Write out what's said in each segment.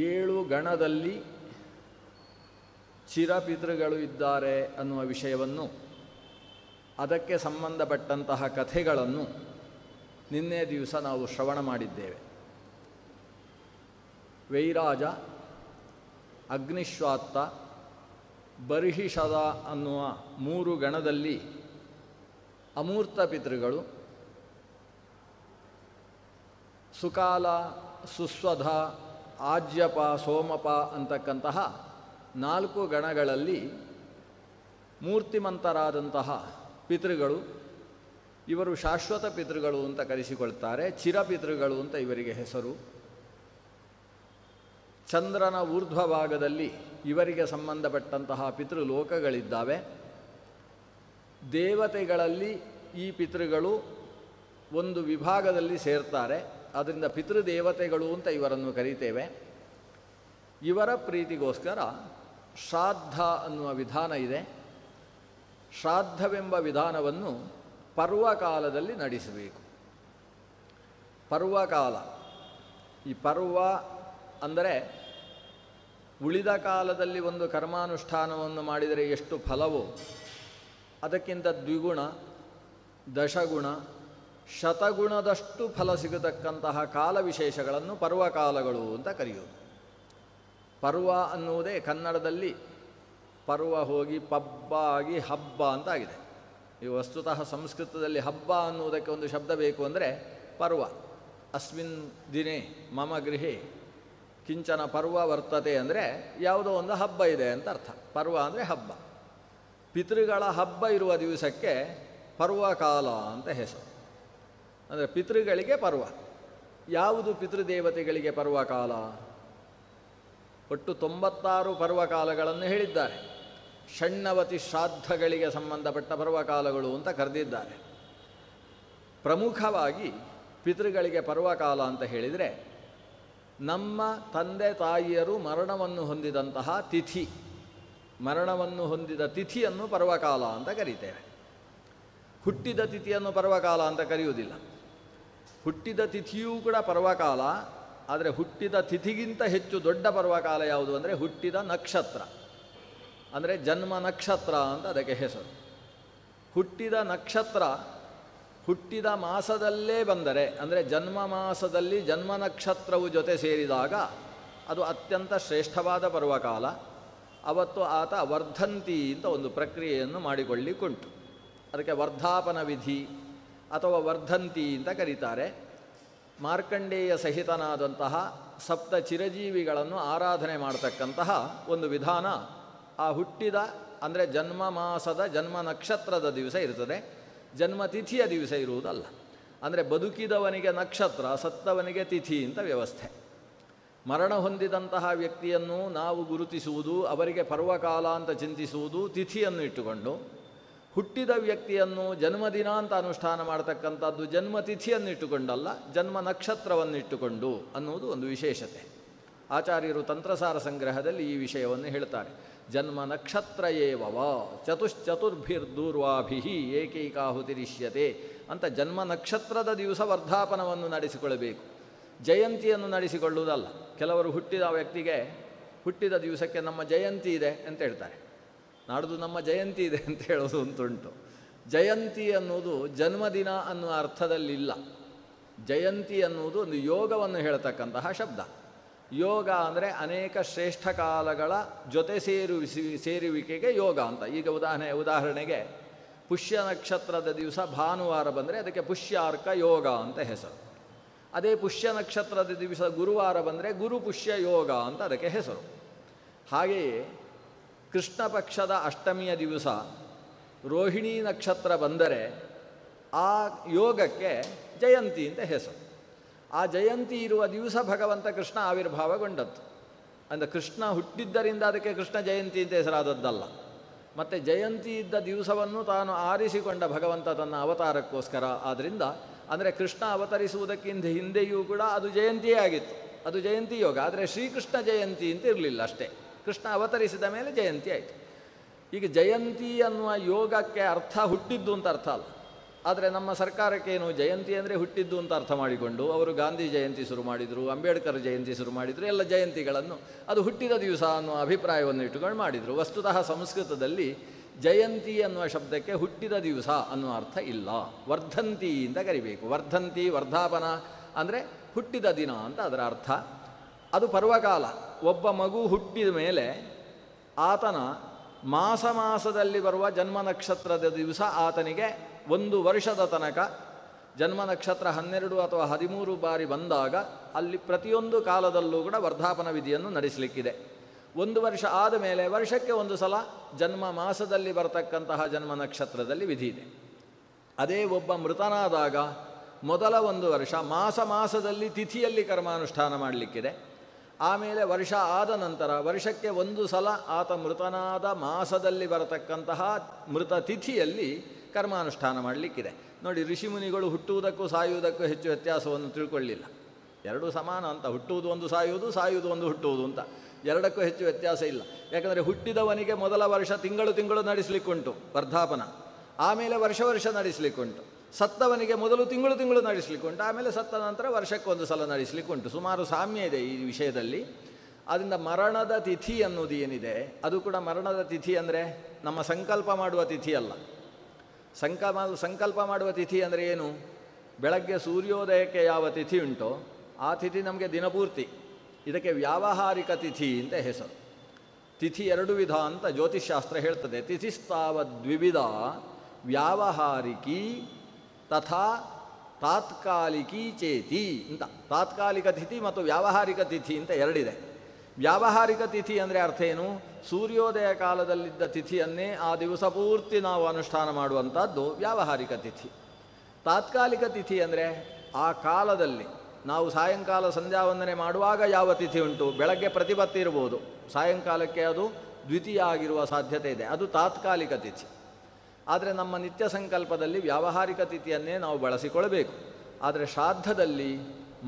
7 ಗಣದಲ್ಲಿ ಚಿರಪಿತೃಗಳು ಇದ್ದಾರೆ ಅನ್ನುವ ವಿಷಯವನ್ನು, ಅದಕ್ಕೆ ಸಂಬಂಧಪಟ್ಟಂತಹ ಕಥೆಗಳನ್ನು ನಿನ್ನೆ ದಿವಸ ನಾವು ಶ್ರವಣ ಮಾಡಿದ್ದೇವೆ. ವೈರಾಜ, ಅಗ್ನಿಶ್ವಾತ್ತ, ಬರ್ಹಿಷದ ಅನ್ನುವ 3 ಗಣದಲ್ಲಿ ಅಮೂರ್ತ ಪಿತೃಗಳು, ಸುಕಾಲ, ಸುಸ್ವಧ, ಆಜ್ಯಪ, ಸೋಮಪ ಅಂತಕ್ಕಂತಹ 4 ಗಣಗಳಲ್ಲಿ ಮೂರ್ತಿಮಂತರಾದಂತಹ ಪಿತೃಗಳು. ಇವರು ಶಾಶ್ವತ ಪಿತೃಗಳು ಅಂತ ಕರೆಸಿಕೊಳ್ತಾರೆ. ಚಿರಪಿತೃಗಳು ಅಂತ ಇವರಿಗೆ ಹೆಸರು. ಚಂದ್ರನ ಊರ್ಧ್ವ ಭಾಗದಲ್ಲಿ ಇವರಿಗೆ ಸಂಬಂಧಪಟ್ಟಂತಹ ಪಿತೃಲೋಕಗಳಿದ್ದಾವೆ. ದೇವತೆಗಳಲ್ಲಿ ಈ ಪಿತೃಗಳು ಒಂದು ವಿಭಾಗದಲ್ಲಿ ಸೇರ್ತಾರೆ. ಅದರಿಂದ ಪಿತೃದೇವತೆಗಳು ಅಂತ ಇವರನ್ನು ಕರೀತೇವೆ. ಇವರ ಪ್ರೀತಿಗೋಸ್ಕರ ಶ್ರಾದ್ದ ಅನ್ನುವ ವಿಧಾನ ಇದೆ. ಶ್ರಾದ್ದವೆಂಬ ವಿಧಾನವನ್ನು ಪರ್ವಕಾಲದಲ್ಲಿ ನಡೆಸಬೇಕು. ಪರ್ವಕಾಲ, ಈ ಪರ್ವ ಅಂದರೆ ಉಳಿದ ಕಾಲದಲ್ಲಿ ಒಂದು ಕರ್ಮಾನುಷ್ಠಾನವನ್ನು ಮಾಡಿದರೆ ಎಷ್ಟು ಫಲವೋ ಅದಕ್ಕಿಂತ ದ್ವಿಗುಣ, ದಶಗುಣ, ಶತಗುಣದಷ್ಟು ಫಲ ಸಿಗತಕ್ಕಂತಹ ಕಾಲ ವಿಶೇಷಗಳನ್ನು ಪರ್ವಕಾಲಗಳು ಅಂತ ಕರೆಯುವುದು. ಪರ್ವ ಅನ್ನುವುದೇ ಕನ್ನಡದಲ್ಲಿ ಪರ್ವ ಹೋಗಿ ಪಬ್ಬ ಆಗಿ ಹಬ್ಬ ಅಂತ ಆಗಿದೆ. ಈ ವಸ್ತುತಃ ಸಂಸ್ಕೃತದಲ್ಲಿ ಹಬ್ಬ ಅನ್ನುವುದಕ್ಕೆ ಒಂದು ಶಬ್ದ ಬೇಕು ಅಂದರೆ ಪರ್ವ. ಅಸ್ಮಿನ್ ದಿನೇ ಮಮ ಗೃಹೆ ಕಿಂಚನ ಪರ್ವ ವರ್ತತೆ ಅಂದರೆ ಯಾವುದೋ ಒಂದು ಹಬ್ಬ ಇದೆ ಅಂತ ಅರ್ಥ. ಪರ್ವ ಅಂದರೆ ಹಬ್ಬ. ಪಿತೃಗಳ ಹಬ್ಬ ಇರುವ ದಿವಸಕ್ಕೆ ಪರ್ವಕಾಲ ಅಂತ ಹೆಸರು. ಅಂದರೆ ಪಿತೃಗಳಿಗೆ ಪರ್ವ. ಯಾವುದು ಪಿತೃದೇವತೆಗಳಿಗೆ ಪರ್ವಕಾಲ? ಒಟ್ಟು 96 ಪರ್ವಕಾಲಗಳನ್ನು ಹೇಳಿದ್ದಾರೆ. ಷಣ್ಣವತಿ ಶ್ರಾದ್ದಗಳಿಗೆ ಸಂಬಂಧಪಟ್ಟ ಪರ್ವಕಾಲಗಳು ಅಂತ ಕರೆದಿದ್ದಾರೆ. ಪ್ರಮುಖವಾಗಿ ಪಿತೃಗಳಿಗೆ ಪರ್ವಕಾಲ ಅಂತ ಹೇಳಿದರೆ, ನಮ್ಮ ತಂದೆ ತಾಯಿಯರು ಮರಣವನ್ನು ಹೊಂದಿದಂತಹ ತಿಥಿ, ಮರಣವನ್ನು ಹೊಂದಿದ ತಿಥಿಯನ್ನು ಪರ್ವಕಾಲ ಅಂತ ಕರೀತೇವೆ. ಹುಟ್ಟಿದ ತಿಥಿಯನ್ನು ಪರ್ವಕಾಲ ಅಂತ ಕರೆಯುವುದಿಲ್ಲ. ಹುಟ್ಟಿದ ತಿಥಿಯೂ ಕೂಡ ಪರ್ವಕಾಲ. ಆದರೆ ಹುಟ್ಟಿದ ತಿಥಿಗಿಂತ ಹೆಚ್ಚು ದೊಡ್ಡ ಪರ್ವಕಾಲ ಯಾವುದು ಅಂದರೆ ಹುಟ್ಟಿದ ನಕ್ಷತ್ರ, ಅಂದರೆ ಜನ್ಮ ನಕ್ಷತ್ರ ಅಂತ ಅದಕ್ಕೆ ಹೆಸರು. ಹುಟ್ಟಿದ ನಕ್ಷತ್ರ ಹುಟ್ಟಿದ ಮಾಸದಲ್ಲೇ ಬಂದರೆ, ಅಂದರೆ ಜನ್ಮ ಮಾಸದಲ್ಲಿ ಜನ್ಮ ನಕ್ಷತ್ರವು ಜೊತೆ ಸೇರಿದಾಗ ಅದು ಅತ್ಯಂತ ಶ್ರೇಷ್ಠವಾದ ಪರ್ವಕಾಲ. ಅವತ್ತು ಆತ ವರ್ಧಂತಿ ಅಂತ ಒಂದು ಪ್ರಕ್ರಿಯೆಯನ್ನು ಮಾಡಿಕೊಳ್ಳಿಕ್ಕುಂಟು. ಅದಕ್ಕೆ ವರ್ಧಾಪನ ವಿಧಿ ಅಥವಾ ವರ್ಧಂತಿ ಅಂತ ಕರೀತಾರೆ. ಮಾರ್ಕಂಡೇಯ ಸಹಿತನಾದಂತಹ ಸಪ್ತ ಚಿರಜೀವಿಗಳನ್ನು ಆರಾಧನೆ ಮಾಡತಕ್ಕಂತಹ ಒಂದು ವಿಧಾನ ಆ ಹುಟ್ಟಿದ ಅಂದರೆ ಜನ್ಮ ಮಾಸದ ಜನ್ಮ ನಕ್ಷತ್ರದ ದಿವಸ ಇರ್ತದೆ. ಜನ್ಮತಿಥಿಯ ದಿವಸ ಇರುವುದಲ್ಲ. ಅಂದರೆ ಬದುಕಿದವನಿಗೆ ನಕ್ಷತ್ರ, ಸತ್ತವನಿಗೆ ತಿಥಿ ಅಂತ ವ್ಯವಸ್ಥೆ. ಮರಣ ಹೊಂದಿದಂತಹ ವ್ಯಕ್ತಿಯನ್ನು ನಾವು ಗುರುತಿಸುವುದು, ಅವರಿಗೆ ಪರ್ವಕಾಲ ಅಂತ ಚಿಂತಿಸುವುದು ತಿಥಿಯನ್ನು ಇಟ್ಟುಕೊಂಡು. ಹುಟ್ಟಿದ ವ್ಯಕ್ತಿಯನ್ನು ಜನ್ಮದಿನ ಅಂತ ಅನುಷ್ಠಾನ ಮಾಡತಕ್ಕಂಥದ್ದು ಜನ್ಮತಿಥಿಯನ್ನು ಇಟ್ಟುಕೊಂಡಲ್ಲ, ಜನ್ಮ ನಕ್ಷತ್ರವನ್ನು ಇಟ್ಟುಕೊಂಡು ಅನ್ನುವುದು ಒಂದು ವಿಶೇಷತೆ. ಆಚಾರ್ಯರು ತಂತ್ರಸಾರ ಸಂಗ್ರಹದಲ್ಲಿ ಈ ವಿಷಯವನ್ನು ಹೇಳ್ತಾರೆ. ಜನ್ಮ ನಕ್ಷತ್ರ ಏವವ ಚತುಶ್ಚತುರ್ಭಿರ್ದೂರ್ವಾಭಿ ಏಕೈಕಾಹುತಿರಿಷ್ಯತೆ ಅಂತ ಜನ್ಮ ನಕ್ಷತ್ರದ ದಿವಸ ವರ್ಧಾಪನವನ್ನು ನಡೆಸಿಕೊಳ್ಳಬೇಕು, ಜಯಂತಿಯನ್ನು ನಡೆಸಿಕೊಳ್ಳುವುದಲ್ಲ. ಕೆಲವರು ಹುಟ್ಟಿದ ವ್ಯಕ್ತಿಗೆ ಹುಟ್ಟಿದ ದಿವಸಕ್ಕೆ ನಮ್ಮ ಜಯಂತಿ ಇದೆ ಅಂತ ಹೇಳ್ತಾರೆ. ನಾಡ್ದು ನಮ್ಮ ಜಯಂತಿ ಇದೆ ಅಂತ ಹೇಳೋದು ಅಂತುಂಟು. ಜಯಂತಿ ಅನ್ನುವುದು ಜನ್ಮದಿನ ಅನ್ನುವ ಅರ್ಥದಲ್ಲಿಲ್ಲ. ಜಯಂತಿ ಅನ್ನುವುದು ಒಂದು ಯೋಗವನ್ನು ಹೇಳ್ತಕ್ಕಂತಹ ಶಬ್ದ. ಯೋಗ ಅಂದರೆ ಅನೇಕ ಶ್ರೇಷ್ಠ ಕಾಲಗಳ ಜೊತೆ ಸೇರುವಿಕೆಗೆ ಯೋಗ ಅಂತ. ಈಗ ಉದಾಹರಣೆಗೆ ಪುಷ್ಯ ನಕ್ಷತ್ರದ ದಿವಸ ಭಾನುವಾರ ಬಂದರೆ ಅದಕ್ಕೆ ಪುಷ್ಯಾರ್ಕ ಯೋಗ ಅಂತ ಹೆಸರು. ಅದೇ ಪುಷ್ಯ ನಕ್ಷತ್ರದ ದಿವಸ ಗುರುವಾರ ಬಂದರೆ ಗುರು ಪುಷ್ಯ ಯೋಗ ಅಂತ ಅದಕ್ಕೆ ಹೆಸರು. ಹಾಗೆಯೇ ಕೃಷ್ಣ ಪಕ್ಷದ ಅಷ್ಟಮಿಯ ದಿವಸ ರೋಹಿಣಿ ನಕ್ಷತ್ರ ಬಂದರೆ ಆ ಯೋಗಕ್ಕೆ ಜಯಂತಿ ಅಂತ ಹೆಸರು. ಆ ಜಯಂತಿ ಇರುವ ದಿವಸ ಭಗವಂತ ಕೃಷ್ಣ ಆವಿರ್ಭಾವಗೊಂಡದ್ದು. ಅಂದರೆ ಕೃಷ್ಣ ಹುಟ್ಟಿದ್ದರಿಂದ ಅದಕ್ಕೆ ಕೃಷ್ಣ ಜಯಂತಿ ಅಂತ ಹೆಸರಾದದ್ದಲ್ಲ. ಮತ್ತು ಜಯಂತಿ ಇದ್ದ ದಿವಸವನ್ನು ತಾನು ಆರಿಸಿಕೊಂಡ ಭಗವಂತ ತನ್ನ ಅವತಾರಕ್ಕೋಸ್ಕರ. ಆದ್ದರಿಂದ ಅಂದರೆ ಕೃಷ್ಣ ಅವತರಿಸುವುದಕ್ಕಿಂತ ಹಿಂದೆಯೂ ಕೂಡ ಅದು ಜಯಂತಿಯೇ ಆಗಿತ್ತು, ಅದು ಜಯಂತಿ ಯೋಗ. ಆದರೆ ಶ್ರೀಕೃಷ್ಣ ಜಯಂತಿ ಅಂತ ಇರಲಿಲ್ಲ ಅಷ್ಟೇ. ಕೃಷ್ಣ ಅವತರಿಸಿದ ಮೇಲೆ ಜಯಂತಿ ಆಯಿತು. ಈಗ ಜಯಂತಿ ಅನ್ನುವ ಯೋಗಕ್ಕೆ ಅರ್ಥ ಹುಟ್ಟಿದ್ದು ಅಂತ ಅರ್ಥ ಅಲ್ಲ. ಆದರೆ ನಮ್ಮ ಸರ್ಕಾರಕ್ಕೇನು ಜಯಂತಿ ಅಂದರೆ ಹುಟ್ಟಿದ್ದು ಅಂತ ಅರ್ಥ ಮಾಡಿಕೊಂಡು ಅವರು ಗಾಂಧಿ ಜಯಂತಿ ಶುರು ಮಾಡಿದರು, ಅಂಬೇಡ್ಕರ್ ಜಯಂತಿ ಶುರು ಮಾಡಿದರು, ಎಲ್ಲ ಜಯಂತಿಗಳನ್ನು ಅದು ಹುಟ್ಟಿದ ದಿವಸ ಅನ್ನುವ ಅಭಿಪ್ರಾಯವನ್ನು ಇಟ್ಟುಕೊಂಡು ಮಾಡಿದರು. ವಸ್ತುತಃ ಸಂಸ್ಕೃತದಲ್ಲಿ ಜಯಂತಿ ಅನ್ನುವ ಶಬ್ದಕ್ಕೆ ಹುಟ್ಟಿದ ದಿವಸ ಅನ್ನುವ ಅರ್ಥ ಇಲ್ಲ, ವರ್ಧಂತಿ ಅಂತ ಕರಿಬೇಕು. ವರ್ಧಂತಿ ವರ್ಧಾಪನ ಅಂದರೆ ಹುಟ್ಟಿದ ದಿನ ಅಂತ ಅದರ ಅರ್ಥ. ಅದು ಪರ್ವಕಾಲ. ಒಬ್ಬ ಮಗು ಹುಟ್ಟಿದ ಮೇಲೆ ಆತನ ಮಾಸದಲ್ಲಿ ಬರುವ ಜನ್ಮ ನಕ್ಷತ್ರದ ದಿವಸ ಆತನಿಗೆ 1 ವರ್ಷದ ತನಕ ಜನ್ಮ ನಕ್ಷತ್ರ 12 ಅಥವಾ 13 ಬಾರಿ ಬಂದಾಗ ಅಲ್ಲಿ ಪ್ರತಿಯೊಂದು ಕಾಲದಲ್ಲೂ ಕೂಡ ವರ್ಧಾಪನ ವಿಧಿಯನ್ನು ನಡೆಸಲಿಕ್ಕಿದೆ. 1 ವರ್ಷ ಆದ ಮೇಲೆ ವರ್ಷಕ್ಕೆ 1 ಸಲ ಜನ್ಮ ಮಾಸದಲ್ಲಿ ಬರತಕ್ಕಂತಹ ಜನ್ಮ ನಕ್ಷತ್ರದಲ್ಲಿ ವಿಧಿ ಇದೆ. ಅದೇ ಒಬ್ಬ ಮೃತನಾದಾಗ ಮೊದಲ 1 ವರ್ಷ ಮಾಸದಲ್ಲಿ ತಿಥಿಯಲ್ಲಿ ಕರ್ಮಾನುಷ್ಠಾನ ಮಾಡಲಿಕ್ಕಿದೆ. ಆಮೇಲೆ ವರ್ಷ ಆದ ನಂತರ ವರ್ಷಕ್ಕೆ 1 ಸಲ ಆತ ಮೃತನಾದ ಮಾಸದಲ್ಲಿ ಬರತಕ್ಕಂತಹ ಮೃತ ತಿಥಿಯಲ್ಲಿ ಕರ್ಮಾನುಷ್ಠಾನ ಮಾಡಲಿಕ್ಕಿದೆ. ನೋಡಿ, ಋಷಿಮುನಿಗಳು ಹುಟ್ಟುವುದಕ್ಕೂ ಸಾಯುವುದಕ್ಕೂ ಹೆಚ್ಚು ವ್ಯತ್ಯಾಸವನ್ನು ತಿಳ್ಕೊಳ್ಳಿಲ್ಲ. ಎರಡೂ ಸಮಾನ ಅಂತ. ಹುಟ್ಟುವುದು ಒಂದು, ಸಾಯುವುದು, ಸಾಯುವುದು ಒಂದು, ಹುಟ್ಟುವುದು ಅಂತ. ಎರಡಕ್ಕೂ ಹೆಚ್ಚು ವ್ಯತ್ಯಾಸ ಇಲ್ಲ. ಯಾಕಂದರೆ ಹುಟ್ಟಿದವನಿಗೆ ಮೊದಲ ವರ್ಷ ತಿಂಗಳು ನಡೆಸಲಿಕ್ಕುಂಟು ವರ್ಧಾಪನ, ಆಮೇಲೆ ವರ್ಷ ನಡೆಸಲಿಕ್ಕುಂಟು. ಸತ್ತವನಿಗೆ ಮೊದಲು ತಿಂಗಳು ನಡೆಸಲಿಕ್ಕುಂಟು, ಆಮೇಲೆ ಸತ್ತ ನಂತರ ವರ್ಷಕ್ಕೆ 1 ಸಲ ನಡೆಸಲಿಕ್ಕುಂಟು. ಸುಮಾರು ಸಾಮ್ಯ ಇದೆ ಈ ವಿಷಯದಲ್ಲಿ. ಆದ್ದರಿಂದ ಮರಣದ ತಿಥಿ ಅನ್ನೋದು ಏನಿದೆ, ಅದು ಕೂಡ ಮರಣದ ತಿಥಿ ಅಂದರೆ ನಮ್ಮ ಸಂಕಲ್ಪ ಮಾಡುವ ತಿಥಿ ಅಲ್ಲ. ಸಂಕಲ್ಪ ಮಾಡುವ ತಿಥಿ ಅಂದರೆ ಏನು? ಬೆಳಗ್ಗೆ ಸೂರ್ಯೋದಯಕ್ಕೆ ಯಾವ ತಿಥಿ ಉಂಟೋ ಆ ತಿಥಿ ನಮಗೆ ದಿನಪೂರ್ತಿ. ಇದಕ್ಕೆ ವ್ಯಾವಹಾರಿಕ ತಿಥಿ ಅಂತ ಹೆಸರು. ತಿಥಿ 2 ವಿಧ ಅಂತ ಜ್ಯೋತಿಷ್ಶಾಸ್ತ್ರ ಹೇಳ್ತದೆ. ತಿಥಿಸ್ತಾವದ್ವಿವಿಧ ವ್ಯಾವಹಾರಿಕಿ ತಥಾ ತಾತ್ಕಾಲಿಕಿ ಚೇತಿ ಅಂತ. ತಾತ್ಕಾಲಿಕ ತಿಥಿ ಮತ್ತು ವ್ಯಾವಹಾರಿಕ ತಿಥಿ ಅಂತ 2 ಇದೆ. ವ್ಯಾವಹಾರಿಕ ತಿಥಿ ಅಂದರೆ ಅರ್ಥ ಏನು? ಸೂರ್ಯೋದಯ ಕಾಲದಲ್ಲಿದ್ದ ತಿಥಿಯನ್ನೇ ಆ ದಿವಸ ಪೂರ್ತಿ ನಾವು ಅನುಷ್ಠಾನ ಮಾಡುವಂಥದ್ದು ವ್ಯಾವಹಾರಿಕ ತಿಥಿ. ತಾತ್ಕಾಲಿಕ ತಿಥಿ ಅಂದರೆ ಆ ಕಾಲದಲ್ಲಿ ನಾವು ಸಾಯಂಕಾಲ ಸಂಧ್ಯಾವಂದನೆ ಮಾಡುವಾಗ ಯಾವ ತಿಥಿ ಉಂಟು, ಬೆಳಗ್ಗೆ ಪ್ರತಿಪತ್ತಿ ಇರ್ಬೋದು, ಸಾಯಂಕಾಲಕ್ಕೆ ಅದು ದ್ವಿತೀಯ ಆಗಿರುವ ಸಾಧ್ಯತೆ ಇದೆ, ಅದು ತಾತ್ಕಾಲಿಕ ತಿಥಿ. ಆದರೆ ನಮ್ಮ ನಿತ್ಯ ಸಂಕಲ್ಪದಲ್ಲಿ ವ್ಯಾವಹಾರಿಕ ತಿಥಿಯನ್ನೇ ನಾವು ಬಳಸಿಕೊಳ್ಳಬೇಕು. ಆದರೆ ಶ್ರಾದ್ದದಲ್ಲಿ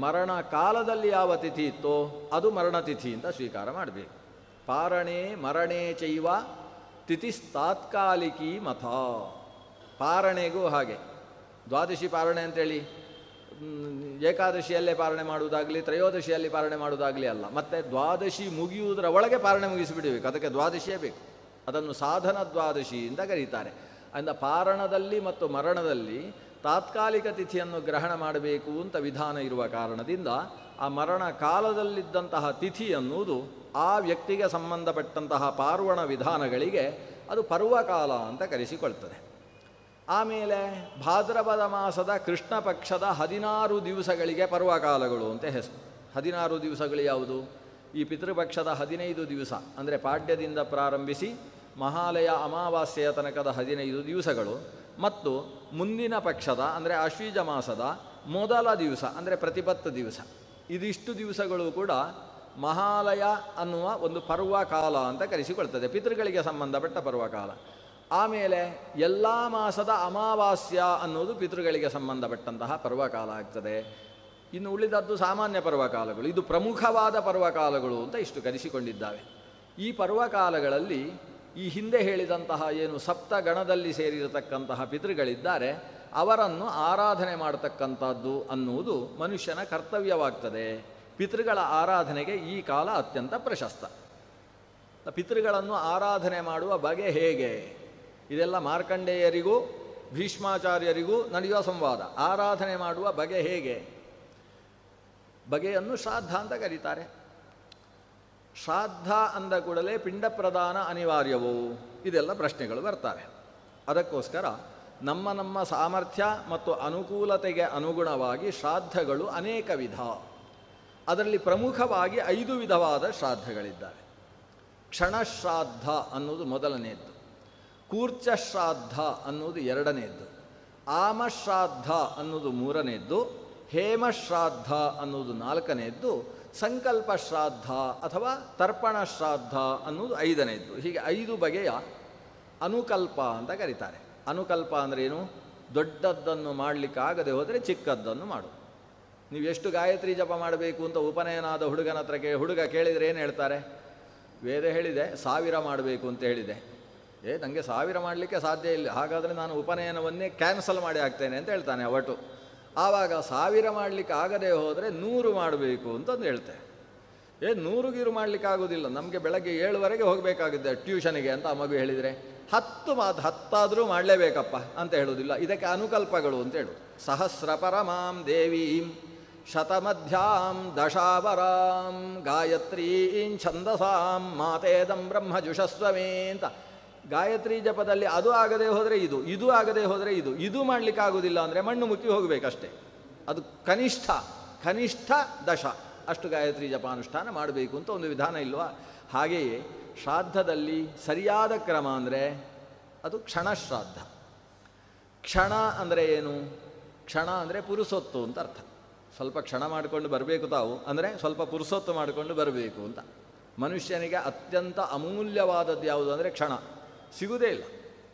ಮರಣ ಕಾಲದಲ್ಲಿ ಯಾವ ತಿಥಿ ಇತ್ತೋ ಅದು ಮರಣತಿಥಿ ಅಂತ ಸ್ವೀಕಾರ ಮಾಡಬೇಕು. ಪಾರಣೆ ಮರಣೆ ಚೈವ ತಿಥಿಸ್ತಾತ್ಕಾಲಿಕಿ ಮತ. ಪಾರಣೆಗೂ ಹಾಗೆ ದ್ವಾದಶಿ ಪಾರಣೆ ಅಂತೇಳಿ ಏಕಾದಶಿಯಲ್ಲೇ ಪಾರಣೆ ಮಾಡುವುದಾಗಲಿ ತ್ರಯೋದಶಿಯಲ್ಲಿ ಪಾರಣೆ ಮಾಡುವುದಾಗಲಿ ಅಲ್ಲ. ಮತ್ತು ದ್ವಾದಶಿ ಮುಗಿಯುವುದರ ಒಳಗೆ ಪಾರಣೆ ಮುಗಿಸಿಬಿಡಬೇಕು, ಅದಕ್ಕೆ ದ್ವಾದಶಿಯೇ ಬೇಕು. ಅದನ್ನು ಸಾಧನ ದ್ವಾದಶಿ ಅಂತ ಕರೀತಾರೆ. ಅಂದ ಪಾರಣದಲ್ಲಿ ಮತ್ತು ಮರಣದಲ್ಲಿ ತಾತ್ಕಾಲಿಕ ತಿಥಿಯನ್ನು ಗ್ರಹಣ ಮಾಡಬೇಕು ಅಂತ ವಿಧಾನ ಇರುವ ಕಾರಣದಿಂದ ಆ ಮರಣ ಕಾಲದಲ್ಲಿದ್ದಂತಹ ತಿಥಿ ಅನ್ನುವುದು ಆ ವ್ಯಕ್ತಿಗೆ ಸಂಬಂಧಪಟ್ಟಂತಹ ಪಾರ್ವಣ ವಿಧಾನಗಳಿಗೆ ಅದು ಪರ್ವಕಾಲ ಅಂತ ಕರೆಸಿಕೊಳ್ತದೆ. ಆಮೇಲೆ ಭಾದ್ರಪದ ಮಾಸದ ಕೃಷ್ಣ ಪಕ್ಷದ 16 ದಿವಸಗಳಿಗೆ ಪರ್ವಕಾಲಗಳು ಅಂತ ಹೆಸರು. 16 ದಿವಸಗಳು ಯಾವುದು? ಈ ಪಿತೃಪಕ್ಷದ 15 ದಿವಸ ಅಂದರೆ ಪಾಡ್ಯದಿಂದ ಪ್ರಾರಂಭಿಸಿ ಮಹಾಲಯ ಅಮಾವಾಸ್ಯೆಯ ತನಕದ 15 ದಿವಸಗಳು ಮತ್ತು ಮುಂದಿನ ಪಕ್ಷದ ಅಂದರೆ ಆಶ್ವೀಜ ಮಾಸದ ಮೊದಲ ದಿವಸ ಅಂದರೆ ಪ್ರತಿಪತ್ತು ದಿವಸ. ಇದಿಷ್ಟು ದಿವಸಗಳು ಕೂಡ ಮಹಾಲಯ ಅನ್ನುವ ಒಂದು ಪರ್ವಕಾಲ ಅಂತ ಕರೆಸಿಕೊಳ್ತದೆ, ಪಿತೃಗಳಿಗೆ ಸಂಬಂಧಪಟ್ಟ ಪರ್ವಕಾಲ. ಆಮೇಲೆ ಎಲ್ಲ ಮಾಸದ ಅಮಾವಾಸ್ಯ ಅನ್ನೋದು ಪಿತೃಗಳಿಗೆ ಸಂಬಂಧಪಟ್ಟಂತಹ ಪರ್ವಕಾಲ ಆಗ್ತದೆ. ಇನ್ನು ಉಳಿದದ್ದು ಸಾಮಾನ್ಯ ಪರ್ವಕಾಲಗಳು. ಇದು ಪ್ರಮುಖವಾದ ಪರ್ವಕಾಲಗಳು ಅಂತ ಇಷ್ಟು ಕರೆಸಿಕೊಂಡಿದ್ದಾವೆ. ಈ ಪರ್ವಕಾಲಗಳಲ್ಲಿ ಈ ಹಿಂದೆ ಹೇಳಿದಂತಹ ಏನು ಸಪ್ತಗಣದಲ್ಲಿ ಸೇರಿರತಕ್ಕಂತಹ ಪಿತೃಗಳಿದ್ದಾರೆ ಅವರನ್ನು ಆರಾಧನೆ ಮಾಡತಕ್ಕಂಥದ್ದು ಅನ್ನುವುದು ಮನುಷ್ಯನ ಕರ್ತವ್ಯವಾಗ್ತದೆ. ಪಿತೃಗಳ ಆರಾಧನೆಗೆ ಈ ಕಾಲ ಅತ್ಯಂತ ಪ್ರಶಸ್ತ. ಪಿತೃಗಳನ್ನು ಆರಾಧನೆ ಮಾಡುವ ಬಗೆ ಹೇಗೆ? ಇದೆಲ್ಲ ಮಾರ್ಕಂಡೇಯರಿಗೂ ಭೀಷ್ಮಾಚಾರ್ಯರಿಗೂ ನಡೆಯುವ ಸಂವಾದ. ಆರಾಧನೆ ಮಾಡುವ ಬಗೆ ಹೇಗೆ? ಬಗೆಯನ್ನು ಶ್ರಾದ್ದ ಅಂತ ಕರೀತಾರೆ. ಶ್ರಾದ್ದ ಅಂದ ಕೂಡಲೇ ಪಿಂಡ ಪ್ರದಾನ ಅನಿವಾರ್ಯವೋ? ಇದೆಲ್ಲ ಪ್ರಶ್ನೆಗಳು ಬರ್ತವೆ. ಅದಕ್ಕೋಸ್ಕರ ನಮ್ಮ ಸಾಮರ್ಥ್ಯ ಮತ್ತು ಅನುಕೂಲತೆಗೆ ಅನುಗುಣವಾಗಿ ಶ್ರಾದ್ದಗಳು ಅನೇಕ ವಿಧ. ಅದರಲ್ಲಿ ಪ್ರಮುಖವಾಗಿ 5 ವಿಧವಾದ ಶ್ರಾದ್ದಗಳಿದ್ದಾವೆ. ಕ್ಷಣಶ್ರಾದ್ದ ಅನ್ನೋದು ಮೊದಲನೆಯದ್ದು, ಕೂರ್ಚ ಶ್ರಾದ್ದ ಅನ್ನೋದು ಎರಡನೆಯದ್ದು, ಆಮಶ್ರಾದ್ದ ಅನ್ನೋದು ಮೂರನೆಯದ್ದು, ಹೇಮಶ್ರಾದ್ದ ಅನ್ನೋದು ನಾಲ್ಕನೆಯದ್ದು, ಸಂಕಲ್ಪ ಶ್ರಾದ್ದ ಅಥವಾ ತರ್ಪಣ ಶ್ರಾದ್ದ ಅನ್ನೋದು 5ನೆಯದ್ದು. ಹೀಗೆ 5 ಬಗೆಯ ಅನುಕಲ್ಪ ಅಂತ ಕರೀತಾರೆ. ಅನುಕಲ್ಪ ಅಂದ್ರೇನು? ದೊಡ್ಡದ್ದನ್ನು ಮಾಡಲಿಕ್ಕಾಗದೆ ಹೋದರೆ ಚಿಕ್ಕದ್ದನ್ನು ಮಾಡು. ನೀವು ಎಷ್ಟು ಗಾಯತ್ರಿ ಜಪ ಮಾಡಬೇಕು ಅಂತ ಉಪನಯನಾದ ಹುಡುಗನ ಹತ್ರ ಹುಡುಗ ಕೇಳಿದರೆ ಏನು ಹೇಳ್ತಾರೆ? ವೇದ ಹೇಳಿದೆ 1000 ಮಾಡಬೇಕು ಅಂತ ಹೇಳಿದೆ, ನನಗೆ 1000 ಮಾಡಲಿಕ್ಕೆ ಸಾಧ್ಯ ಇಲ್ಲ, ಹಾಗಾದರೆ ನಾನು ಉಪನಯನವನ್ನೇ ಕ್ಯಾನ್ಸಲ್ ಮಾಡಿ ಹಾಕ್ತೇನೆ ಅಂತ ಹೇಳ್ತಾನೆ ಅವಟು. ಆವಾಗ 1000 ಮಾಡಲಿಕ್ಕೆ ಆಗದೆ ಹೋದರೆ 100 ಮಾಡಬೇಕು ಅಂತಂದು ಹೇಳ್ತೇನೆ. 100 ಗೀರು ಮಾಡಲಿಕ್ಕೆ ಆಗೋದಿಲ್ಲ, ನಮಗೆ ಬೆಳಗ್ಗೆ 7ವರೆಗೆ ಹೋಗಬೇಕಾಗಿದೆ ಟ್ಯೂಷನಿಗೆ ಅಂತ ಆ ಮಗು ಹೇಳಿದರೆ 10 ಮಾಡಲೇಬೇಕಪ್ಪ ಅಂತ ಹೇಳೋದಿಲ್ಲ. ಇದಕ್ಕೆ ಅನುಕಲ್ಪಗಳು ಅಂತ ಹೇಳೋದು. ಸಹಸ್ರ ಪರಮಾಂ ದೇವೀಂ ಶತಮಧ್ಯಾಂ ದಶಾವರಾಂ ಗಾಯತ್ರೀಂ ಛಂದಸಾಂ ಮಾತೇದಂ ಬ್ರಹ್ಮ ಜುಷಸ್ವಮೇ ಅಂತ. ಗಾಯತ್ರಿ ಜಪದಲ್ಲಿ ಅದು ಆಗದೆ ಹೋದರೆ ಇದು ಆಗದೆ ಹೋದರೆ ಇದು ಮಾಡಲಿಕ್ಕಾಗೋದಿಲ್ಲ ಅಂದರೆ ಮಣ್ಣು ಮುಕ್ಕಿ ಹೋಗಬೇಕಷ್ಟೇ. ಅದು ಕನಿಷ್ಠ ದಶ ಅಷ್ಟು ಗಾಯತ್ರಿ ಜಪಾನುಷ್ಠಾನ ಮಾಡಬೇಕು ಅಂತ ಒಂದು ವಿಧಾನ ಇಲ್ವಾ? ಹಾಗೆಯೇ ಶ್ರಾದ್ದದಲ್ಲಿ ಸರಿಯಾದ ಕ್ರಮ ಅಂದರೆ ಅದು ಕ್ಷಣಶ್ರಾದ್ದ. ಕ್ಷಣ ಅಂದರೆ ಏನು? ಕ್ಷಣ ಅಂದರೆ ಪುರುಸೊತ್ತು ಅಂತ ಅರ್ಥ. ಸ್ವಲ್ಪ ಕ್ಷಣ ಮಾಡಿಕೊಂಡು ಬರಬೇಕು ತಾವು ಅಂದರೆ ಸ್ವಲ್ಪ ಪುರುಸೊತ್ತು ಮಾಡಿಕೊಂಡು ಬರಬೇಕು ಅಂತ. ಮನುಷ್ಯನಿಗೆ ಅತ್ಯಂತ ಅಮೂಲ್ಯವಾದದ್ದು ಯಾವುದು ಅಂದರೆ ಕ್ಷಣ. ಸಿಗುವುದೇ ಇಲ್ಲ.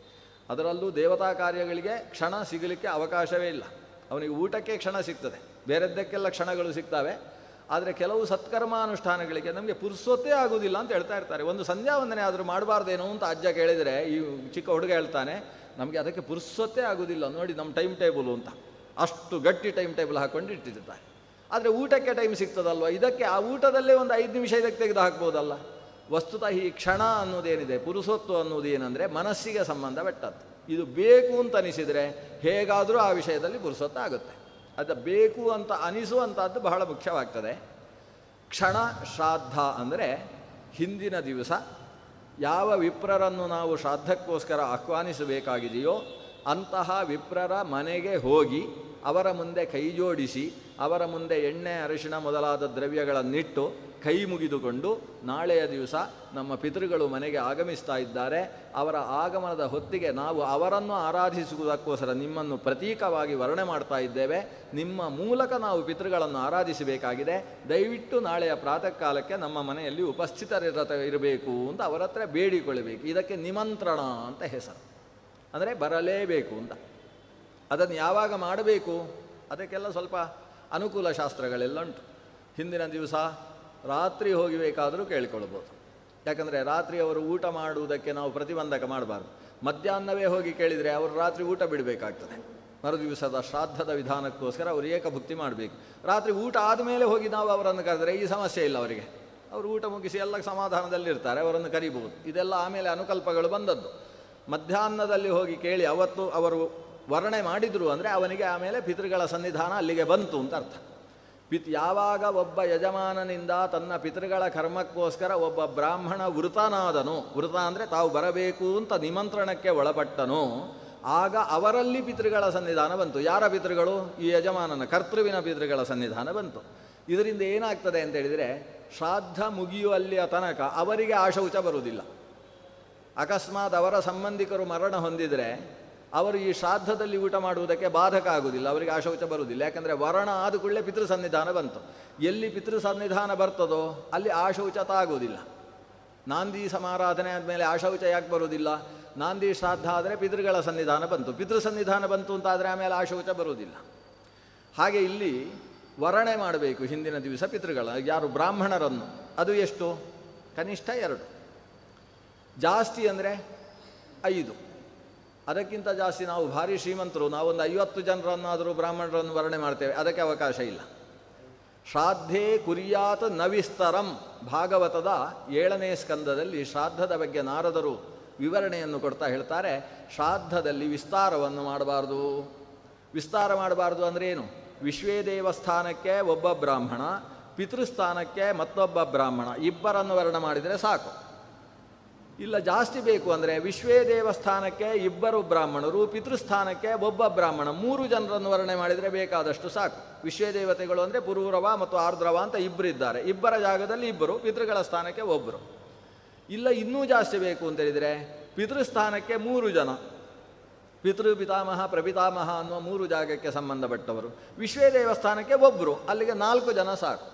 ಅದರಲ್ಲೂ ದೇವತಾ ಕಾರ್ಯಗಳಿಗೆ ಕ್ಷಣ ಸಿಗಲಿಕ್ಕೆ ಅವಕಾಶವೇ ಇಲ್ಲ. ಅವನಿಗೆ ಊಟಕ್ಕೆ ಕ್ಷಣ ಸಿಗ್ತದೆ, ಬೇರೆದ್ದಕ್ಕೆಲ್ಲ ಕ್ಷಣಗಳು ಸಿಗ್ತವೆ. ಆದರೆ ಕೆಲವು ಸತ್ಕರ್ಮಾನುಷ್ಠಾನಗಳಿಗೆ ನಮಗೆ ಪುರುಸೊತ್ತೇ ಆಗುವುದಿಲ್ಲ ಅಂತ ಹೇಳ್ತಾ ಇರ್ತಾರೆ. ಒಂದು ಸಂಧ್ಯಾ ವಂದನೆ ಆದರೂ ಮಾಡಬಾರ್ದೇನೋ ಅಂತ ಅಜ್ಜ ಕೇಳಿದರೆ ಈ ಚಿಕ್ಕ ಹುಡುಗ ಹೇಳ್ತಾನೆ, ನಮಗೆ ಅದಕ್ಕೆ ಪುರುಸೊತ್ತೇ ಆಗೋದಿಲ್ಲ ನೋಡಿ ನಮ್ಮ ಟೈಮ್ ಟೇಬಲು ಅಂತ. ಅಷ್ಟು ಗಟ್ಟಿ ಟೈಮ್ ಟೇಬಲ್ ಹಾಕ್ಕೊಂಡು ಇಟ್ಟಿರ್ತಾರೆ. ಆದರೆ ಊಟಕ್ಕೆ ಟೈಮ್ ಸಿಗ್ತದಲ್ವ, ಇದಕ್ಕೆ ಆ ಊಟದಲ್ಲೇ ಒಂದು 5 ನಿಮಿಷ ಇದಕ್ಕೆ ತೆಗೆದು ಹಾಕ್ಬೋದಲ್ಲ. ವಸ್ತುತಃ ಈ ಕ್ಷಣ ಅನ್ನೋದೇನಿದೆ, ಪುರುಸೊತ್ತು ಅನ್ನೋದೇನೆಂದರೆ ಮನಸ್ಸಿಗೆ ಸಂಬಂಧಪಟ್ಟದ್ದು. ಇದು ಬೇಕು ಅಂತ ಅನಿಸಿದರೆ ಹೇಗಾದರೂ ಆ ವಿಷಯದಲ್ಲಿ ಪುರುಸೊತ್ತಾಗುತ್ತೆ. ಅದು ಬೇಕು ಅಂತ ಅನಿಸುವಂಥದ್ದು ಬಹಳ ಮುಖ್ಯವಾಗ್ತದೆ. ಕ್ಷಣ ಶ್ರಾದ್ದ ಅಂದರೆ ಹಿಂದಿನ ದಿವಸ ಯಾವ ವಿಪ್ರರನ್ನು ನಾವು ಶ್ರಾದ್ದಕ್ಕೋಸ್ಕರ ಆಹ್ವಾನಿಸಬೇಕಾಗಿದೆಯೋ ಅಂತಹ ವಿಪ್ರರ ಮನೆಗೆ ಹೋಗಿ ಅವರ ಮುಂದೆ ಕೈ ಜೋಡಿಸಿ ಅವರ ಮುಂದೆ ಎಣ್ಣೆ ಅರಿಶಿಣ ಮೊದಲಾದ ದ್ರವ್ಯಗಳನ್ನಿಟ್ಟು ಕೈ ಮುಗಿದುಕೊಂಡು ನಾಳೆಯ ದಿವಸ ನಮ್ಮ ಪಿತೃಗಳು ಮನೆಗೆ ಆಗಮಿಸ್ತಾ ಇದ್ದಾರೆ, ಅವರ ಆಗಮನದ ಹೊತ್ತಿಗೆ ನಾವು ಅವರನ್ನು ಆರಾಧಿಸುವುದಕ್ಕೋಸ್ಕರ ನಿಮ್ಮನ್ನು ಪ್ರತೀಕವಾಗಿ ವರ್ಣನೆ ಮಾಡ್ತಾ ಇದ್ದೇವೆ, ನಿಮ್ಮ ಮೂಲಕ ನಾವು ಪಿತೃಗಳನ್ನು ಆರಾಧಿಸಬೇಕಾಗಿದೆ, ದಯವಿಟ್ಟು ನಾಳೆಯ ಪ್ರಾತಃ ಕಾಲಕ್ಕೆ ನಮ್ಮ ಮನೆಯಲ್ಲಿ ಉಪಸ್ಥಿತರಿರಬೇಕು ಅಂತ ಅವರ ಹತ್ರ ಬೇಡಿಕೊಳ್ಳಬೇಕು. ಇದಕ್ಕೆ ನಿಮಂತ್ರಣ ಅಂತ ಹೆಸರು. ಅಂದರೆ ಬರಲೇಬೇಕು ಅಂತ. ಅದನ್ನು ಯಾವಾಗ ಮಾಡಬೇಕು ಅದಕ್ಕೆಲ್ಲ ಸ್ವಲ್ಪ ಅನುಕೂಲ ಶಾಸ್ತ್ರಗಳೆಲ್ಲ ಉಂಟು. ಹಿಂದಿನ ದಿವಸ ರಾತ್ರಿ ಹೋಗಬೇಕಾದರೂ ಕೇಳಿಕೊಳ್ಬೋದು. ಯಾಕಂದರೆ ರಾತ್ರಿ ಅವರು ಊಟ ಮಾಡುವುದಕ್ಕೆ ನಾವು ಪ್ರತಿಬಂಧಕ ಮಾಡಬಾರ್ದು. ಮಧ್ಯಾಹ್ನವೇ ಹೋಗಿ ಕೇಳಿದರೆ ಅವರು ರಾತ್ರಿ ಊಟ ಬಿಡಬೇಕಾಗ್ತದೆ. ಮರುದಿವಸದ ಶ್ರಾದ್ದದ ವಿಧಾನಕ್ಕೋಸ್ಕರ ಅವರು ಏಕಭುಕ್ತಿ ಮಾಡಬೇಕು. ರಾತ್ರಿ ಊಟ ಆದಮೇಲೆ ಹೋಗಿ ನಾವು ಅವರನ್ನು ಕರೆದರೆ ಈ ಸಮಸ್ಯೆ ಇಲ್ಲ ಅವರಿಗೆ. ಅವರು ಊಟ ಮುಗಿಸಿ ಎಲ್ಲ ಸಮಾಧಾನದಲ್ಲಿರ್ತಾರೆ, ಅವರನ್ನು ಕರಿಬಹುದು. ಇದೆಲ್ಲ ಆಮೇಲೆ ಅನುಕಲ್ಪಗಳು ಬಂದದ್ದು. ಮಧ್ಯಾಹ್ನದಲ್ಲಿ ಹೋಗಿ ಕೇಳಿ ಅವತ್ತು ಅವರು ವರ್ಣನೆ ಮಾಡಿದರು ಅಂದರೆ ಅವನಿಗೆ ಆಮೇಲೆ ಪಿತೃಗಳ ಸನ್ನಿಧಾನ ಅಲ್ಲಿಗೆ ಬಂತು ಅಂತ ಅರ್ಥ. ಯಾವಾಗ ಒಬ್ಬ ಯಜಮಾನನಿಂದ ತನ್ನ ಪಿತೃಗಳ ಕರ್ಮಕ್ಕೋಸ್ಕರ ಒಬ್ಬ ಬ್ರಾಹ್ಮಣ ವೃತನಾದನು, ವೃತ ಅಂದರೆ ತಾವು ಬರಬೇಕು ಅಂತ ನಿಮಂತ್ರಣಕ್ಕೆ ಒಳಪಟ್ಟನು, ಆಗ ಅವರಲ್ಲಿ ಪಿತೃಗಳ ಸನ್ನಿಧಾನ ಬಂತು. ಯಾರ ಪಿತೃಗಳು? ಈ ಯಜಮಾನನ ಕರ್ತೃವಿನ ಪಿತೃಗಳ ಸನ್ನಿಧಾನ ಬಂತು. ಇದರಿಂದ ಏನಾಗ್ತದೆ ಅಂತೇಳಿದರೆ ಶ್ರಾದ್ದ ಮುಗಿಯುವಲ್ಲಿಯ ತನಕ ಅವರಿಗೆ ಆಶೌಚ ಬರುವುದಿಲ್ಲ. ಅಕಸ್ಮಾತ್ ಅವರ ಸಂಬಂಧಿಕರು ಮರಣ ಹೊಂದಿದರೆ ಅವರು ಈ ಶ್ರಾದ್ದದಲ್ಲಿ ಊಟ ಮಾಡುವುದಕ್ಕೆ ಬಾಧಕ ಆಗುವುದಿಲ್ಲ, ಅವರಿಗೆ ಆಶೌಚ ಬರುವುದಿಲ್ಲ. ಯಾಕಂದರೆ ವರ್ಣ ಆದ ಕೂಡಲೇ ಪಿತೃ ಸನ್ನಿಧಾನ ಬಂತು. ಎಲ್ಲಿ ಪಿತೃ ಸನ್ನಿಧಾನ ಬರ್ತದೋ ಅಲ್ಲಿ ಆಶೌಚತ ಆಗುವುದಿಲ್ಲ. ನಾಂದಿ ಸಮಾರಾಧನೆ ಆದಮೇಲೆ ಆಶೌಚ ಯಾಕೆ ಬರುವುದಿಲ್ಲ? ನಾಂದಿ ಶ್ರಾದ್ದ ಆದರೆ ಪಿತೃಗಳ ಸನ್ನಿಧಾನ ಬಂತು, ಪಿತೃ ಸನ್ನಿಧಾನ ಬಂತು ಅಂತಾದರೆ ಆಮೇಲೆ ಆಶೌಚ ಬರುವುದಿಲ್ಲ. ಹಾಗೆ ಇಲ್ಲಿ ವರ್ಣೆ ಮಾಡಬೇಕು ಹಿಂದಿನ ದಿವಸ ಪಿತೃಗಳ ಯಾರು ಬ್ರಾಹ್ಮಣರನ್ನು. ಅದು ಎಷ್ಟು? ಕನಿಷ್ಠ 2, ಜಾಸ್ತಿ ಅಂದರೆ 5. ಅದಕ್ಕಿಂತ ಜಾಸ್ತಿ ನಾವು ಭಾರಿ ಶ್ರೀಮಂತರು, ನಾವೊಂದು 50 ಜನರನ್ನಾದರೂ ಬ್ರಾಹ್ಮಣರನ್ನು ವರ್ಣನೆ ಮಾಡ್ತೇವೆ, ಅದಕ್ಕೆ ಅವಕಾಶ ಇಲ್ಲ. ಶ್ರಾದ್ಧೇ ಕುರ್ಯಾತ್ ನ ವಿಸ್ತರಂ ಭಾಗವತದ 7ನೇ ಸ್ಕಂದದಲ್ಲಿ ಶ್ರಾದ್ದದ ಬಗ್ಗೆ ನಾರದರು ವಿವರಣೆಯನ್ನು ಕೊಡ್ತಾ ಹೇಳ್ತಾರೆ, ಶ್ರಾದ್ದದಲ್ಲಿ ವಿಸ್ತಾರವನ್ನು ಮಾಡಬಾರ್ದು. ವಿಸ್ತಾರ ಮಾಡಬಾರ್ದು ಅಂದರೆ ಏನು? ವಿಶ್ವೇ ದೇವಸ್ಥಾನಕ್ಕೆ ಒಬ್ಬ ಬ್ರಾಹ್ಮಣ, ಪಿತೃಸ್ಥಾನಕ್ಕೆ ಮತ್ತೊಬ್ಬ ಬ್ರಾಹ್ಮಣ, ಇಬ್ಬರನ್ನು ವರ್ಣ ಮಾಡಿದರೆ ಸಾಕು. ಇಲ್ಲ ಜಾಸ್ತಿ ಬೇಕು ಅಂದರೆ ವಿಶ್ವೇ ದೇವಸ್ಥಾನಕ್ಕೆ 2 ಬ್ರಾಹ್ಮಣರು, ಪಿತೃಸ್ಥಾನಕ್ಕೆ ಒಬ್ಬ ಬ್ರಾಹ್ಮಣ, 3 ಜನರನ್ನು ವರ್ಣನೆ ಮಾಡಿದರೆ ಬೇಕಾದಷ್ಟು ಸಾಕು. ವಿಶ್ವೇ ದೇವತೆಗಳು ಅಂದರೆ ಪುರೂರವ ಮತ್ತು ಆರ್ದ್ರವ ಅಂತ 2 ಇದ್ದಾರೆ, 2ರ ಜಾಗದಲ್ಲಿ 2, ಪಿತೃಗಳ ಸ್ಥಾನಕ್ಕೆ 1. ಇಲ್ಲ ಇನ್ನೂ ಜಾಸ್ತಿ ಬೇಕು ಅಂತೇಳಿದರೆ ಪಿತೃಸ್ಥಾನಕ್ಕೆ 3 ಜನ, ಪಿತೃ ಪಿತಾಮಹ ಪ್ರಪಿತಾಮಹ ಅನ್ನುವ 3 ಜಾಗಕ್ಕೆ ಸಂಬಂಧಪಟ್ಟವರು, ವಿಶ್ವೇ ದೇವಸ್ಥಾನಕ್ಕೆ 1, ಅಲ್ಲಿಗೆ 4 ಜನ ಸಾಕು.